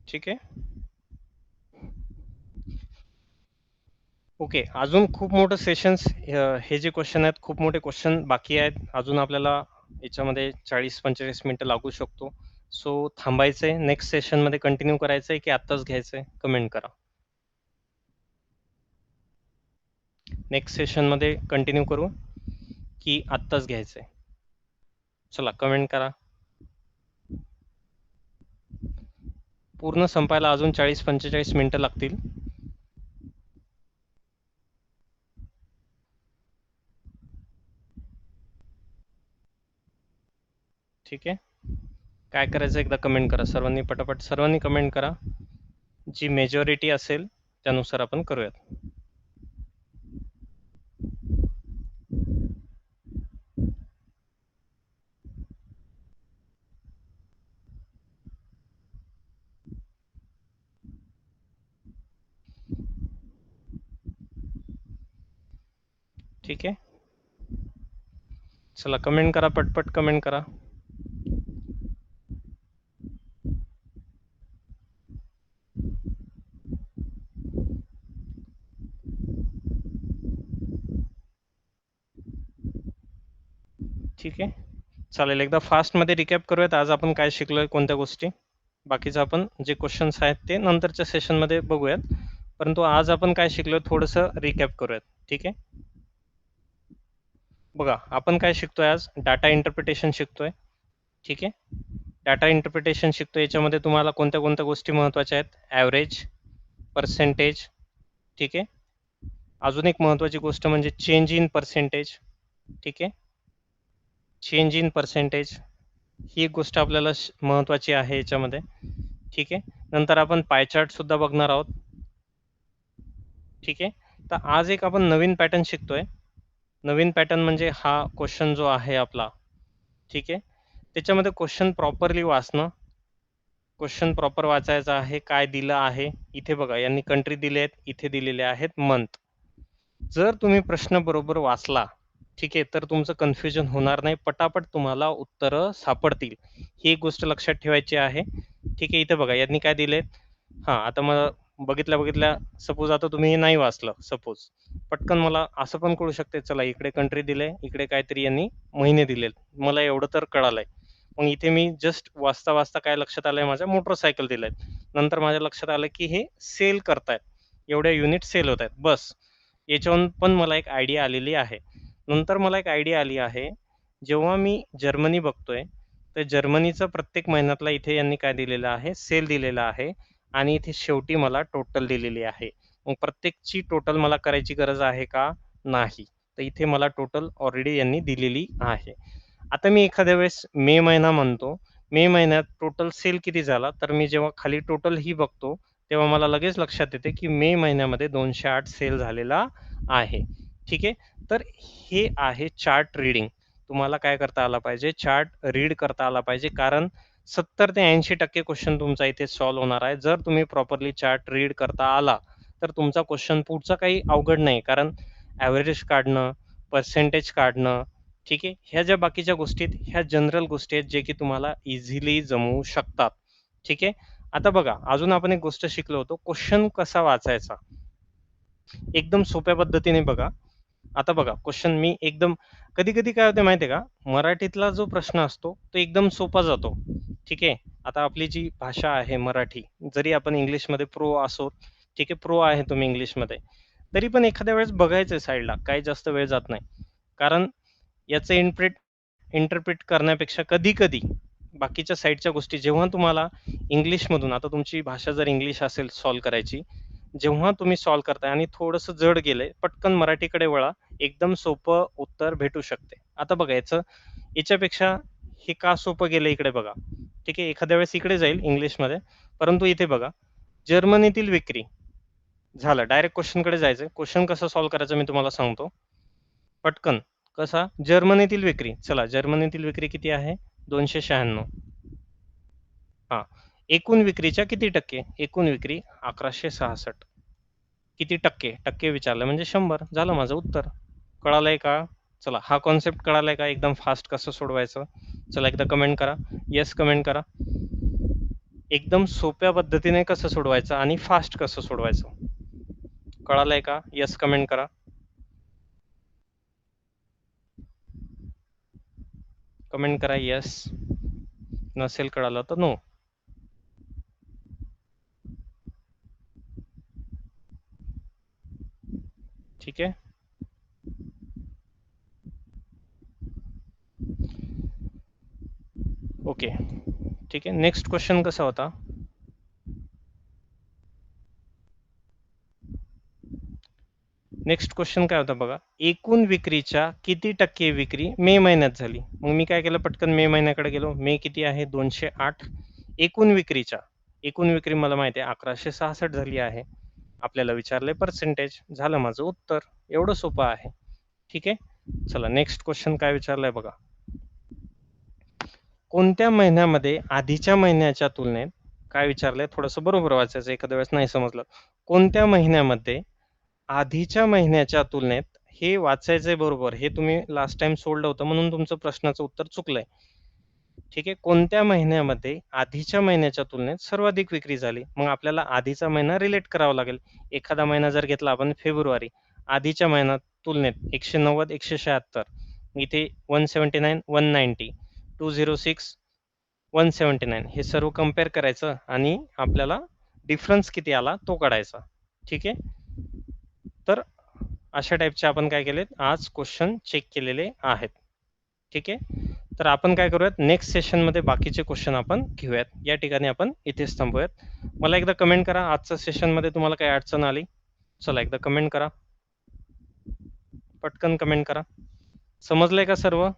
ठीक आहे. ओके. अजून खूप मोठं सेशन्स, हे जे क्वेश्चन आहेत खूप मोठे क्वेश्चन बाकी आहेत. अजून आपल्याला याच्यामध्ये 40-45 मिनिटं लागू शकतो. सो थांबायचंय, नेक्स्ट सेशनमध्ये कंटिन्यू करायचंय की आत्ताच घ्यायचंय? कमेंट करा. नेक्स्ट सेशनमध्ये कंटिन्यू करू की आत्ताच घ्यायचंय? चला कमेंट करा. पूर्ण संपायला अजून 40-45 मिनिटं लागतील. ठीक आहे. काय करायचं एकदा कमेंट करा सर्वांनी, पटापट सर्वांनी कमेंट करा. जी मेजॉरिटी असेल त्यानुसार आपण करूयात. ठीक आहे. चला कमेंट करा, पटपट कमेंट करा. ठीक आहे. चालेल, एकदा फास्टमध्ये रिकॅप करूयात आज आपण काय शिकलोय, कोणत्या गोष्टी. बाकीचं आपण जे क्वेश्चन्स आहेत ते नंतरच्या सेशनमध्ये बघूयात, परंतु आज आपण काय शिकलोय थोडंसं रिकॅप करूयात. ठीक आहे. बघा आपण काय शिकतोय आज, डाटा इंटरप्रिटेशन शिकतोय. ठीक आहे. डाटा इंटरप्रिटेशन शिकतोय, याच्यामध्ये तुम्हाला कोणत्या कोणत्या गोष्टी महत्त्वाच्या आहेत? Average, percentage. ठीक आहे. अजून एक महत्त्वाची गोष्ट म्हणजे चेंज इन पर्सेंटेज. ठीक आहे. चेंज इन पर्सेंटेज ही एक गोष्ट आपल्याला महत्त्वाची आहे याच्यामध्ये. ठीक आहे. नंतर आपण पायचार्ट सुद्धा बघणार आहोत. ठीक आहे. तर आज एक आपण नवीन पॅटर्न शिकतोय. नवीन पॅटर्न म्हणजे हा क्वेश्चन जो आहे आपला. ठीक आहे. त्याच्यामध्ये क्वेश्चन प्रॉपरली वाचणं. क्वेश्चन प्रॉपर वाचायचा आहे. काय दिलं आहे इथे बघा, यांनी कंट्री दिले आहेत, इथे दिलेले आहेत मंथ. जर तुम्ही प्रश्न बरोबर वाचला, ठीक आहे, तर तुमचं कन्फ्युजन होणार नाही, पटापट तुम्हाला उत्तरं सापडतील. ही एक गोष्ट लक्षात ठेवायची आहे. ठीक आहे. इथे बघा यांनी काय दिले. हां, आता मला बघितल्या सपोज आता तुम्ही हे नाही वाचलं सपोज, पटकन मला असं पण कळू शकते, चला इकडे कंट्री दिले, इकडे काहीतरी यांनी महिने दिलेत, मला एवढं तर कळालंय. मग इथे मी जस्ट वाचता वाचता काय लक्षात आलंय, माझ्या मोटरसायकल दिलेत. नंतर माझ्या लक्षात आलं की हे सेल करतायत, एवढ्या युनिट सेल होत आहेत, बस. याच्यावरून पण मला एक आयडिया आलेली आहे. नंतर मला एक आयडिया आली आहे, जेव्हा मी जर्मनी बघतोय, तर जर्मनीचं प्रत्येक महिन्यातला इथे यांनी काय दिलेलं आहे, सेल दिलेला आहे आणि इथे शेवटी मला टोटल दिलेली आहे. मग प्रत्येकची टोटल मला करायची गरज आहे का? नाही. तर इथे मला टोटल ऑलरेडी यांनी दिलेली आहे. आता मी एखाद्या वेळेस मे महिना म्हणतो, मे महिन्यात टोटल सेल किती झाला, तर मी जेव्हा खाली टोटल ही बघतो, तेव्हा मला लगेच लक्षात येते की मे महिन्यामध्ये 208 सेल झालेला आहे. ठीक आहे. तर हे आहे चार्ट रीडिंग. तुम्हाला काय करता आला पाहिजे, चार्ट रीड करता आला पाहिजे, कारण 70 ते 80% क्वेश्चन तुमचा इथे सॉल्व्ह होणार आहे. जर तुम्ही प्रॉपरली चार्ट रीड करता आला, तर तुमचा क्वेश्चन पुढचा काही अवघड नाही, कारण ॲव्हरेज काढणं, पर्सेंटेज काढणं, ठीक आहे, ह्या ज्या बाकीच्या गोष्टी आहेत, ह्या जनरल गोष्टी आहेत जे की तुम्हाला इझिली जमवू शकतात. ठीक आहे. आता बघा अजून आपण एक गोष्ट शिकलो होतो, क्वेश्चन कसा वाचायचा. एकदम सोप्या पद्धतीने बघा. आता बघा क्वेश्चन मी एकदम, कधी कधी काय होते माहिती आहे का, मराठीतला जो प्रश्न असतो तो एकदम सोपा जातो. ठीक आहे. आता आपली जी भाषा आहे मराठी, जरी आपण इंग्लिशमध्ये प्रो असो, ठीक आहे, प्रो आहे तुम्ही इंग्लिशमध्ये, तरी पण एखाद्या वेळेस बघायचं साईडला, काही जास्त वेळ जात नाही. कारण याचं इंटरप्रिट करण्यापेक्षा कधी कधी बाकीच्या साईडच्या गोष्टी जेव्हा तुम्हाला इंग्लिशमधून, आता तुमची भाषा जर इंग्लिश असेल सॉल्व करायची, जेव्हा तुम्ही सॉल्व करताय आणि थोडंसं जड गेलंय, पटकन मराठीकडे वळा, एकदम सोपं उत्तर भेटू शकते. आता बघा याच्यापेक्षा हे का सोपं गेलं इकडे बघा. ठीक आहे. एखाद्या वेळेस इकडे जाईल इंग्लिशमध्ये, परंतु इथे बघा, जर्मनीतील विक्री झालं. डायरेक्ट क्वेश्चनकडे जायचं. क्वेश्चन कसं सॉल्व करायचं मी तुम्हाला सांगतो पटकन. कसा, जर्मनीतील विक्री, चला जर्मनीतील विक्री किती आहे, 296. हां, एकूण विक्रीच्या किती टक्के? एकूण विक्री 1166. किती टक्के? टक्के विचारलं म्हणजे 100. झालं माझं उत्तर. कळालंय का? चला, हा कॉन्सेप्ट कळालाय का? एकदम फास्ट कसं सोडवायचं? चला एकदा कमेंट करा. येस कमेंट करा. एकदम सोप्या पद्धतीने कसं सोडवायचं आणि फास्ट कसं सोडवायचं? कळालंय का? येस कमेंट करा. कमेंट करा येस. नसेल कळालं तर नो. ठीक आहे. ओके, ठीक आहे. नेक्स्ट क्वेश्चन कसा होता? नेक्स्ट क्वेश्चन काय होता बघा, एकूण विक्रीच्या किती टक्के विक्री मे महिन्यात झाली? मग मी काय केलं, पटकन मे महिन्याकडे गेलो. मे किती आहे? 208. एकूण विक्री मला माहिती आहे 1166 झाली आहे. आपल्याला विचारले पर्सेंटेज. झालं माझं उत्तर. एवढं सोपं आहे. ठीक आहे. चला नेक्स्ट क्वेश्चन काय विचारलंय बघा, कोणत्या महिन्यामध्ये आधीच्या महिन्याच्या तुलनेत, काय विचारलंय थोडंसं बरोबर वाचायचं, एखाद्या वेळेस नाही समजलं. कोणत्या महिन्यामध्ये आधीच्या महिन्याच्या तुलनेत, हे वाचायचंय बरोबर, हे तुम्ही लास्ट टाइम सोडलं होतं म्हणून तुमचं प्रश्नाचं उत्तर चुकलंय. ठीक आहे. कोणत्या महिन्यामध्ये आधीच्या महिन्याच्या तुलनेत सर्वाधिक विक्री झाली? मग आपल्याला आधीचा महिना रिलेट करावा लागेल. एखादा महिना जर घेतला आपण फेब्रुवारी, आधीच्या महिन्यात तुलनेत 190, 176, इथे 179, 190, 206, 179, हे सर्व कम्पेअर करायचं आणि आपल्याला डिफरन्स किती आला तो काढायचा. ठीक आहे. तर अशा टाईपचे आपण काय केलेत, आज क्वेश्चन चेक केलेले आहेत. ठीक आहे. तर आपण काय करूयात, नेक्स्ट सेशनमध्ये बाकीचे क्वेश्चन आपण घेऊयात. या ठिकाणी आपण इथेच थांबूयात. मला एकदा कमेंट करा, आजच्या सेशनमध्ये तुम्हाला काही अडचण आली? चला एकदा कमेंट करा, पटकन कमेंट करा. समजलंय का सर्व?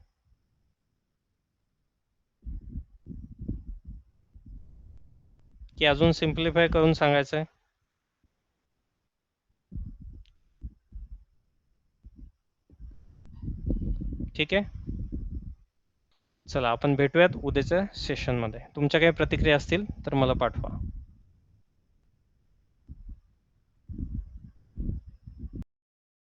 की अजून सिम्प्लिफाय करून सांगायचंय? ठीक आहे. चला आपण भेटूयात उद्याच्या सेशनमध्ये. तुमच्या काही प्रतिक्रिया असतील तर मला पाठवा.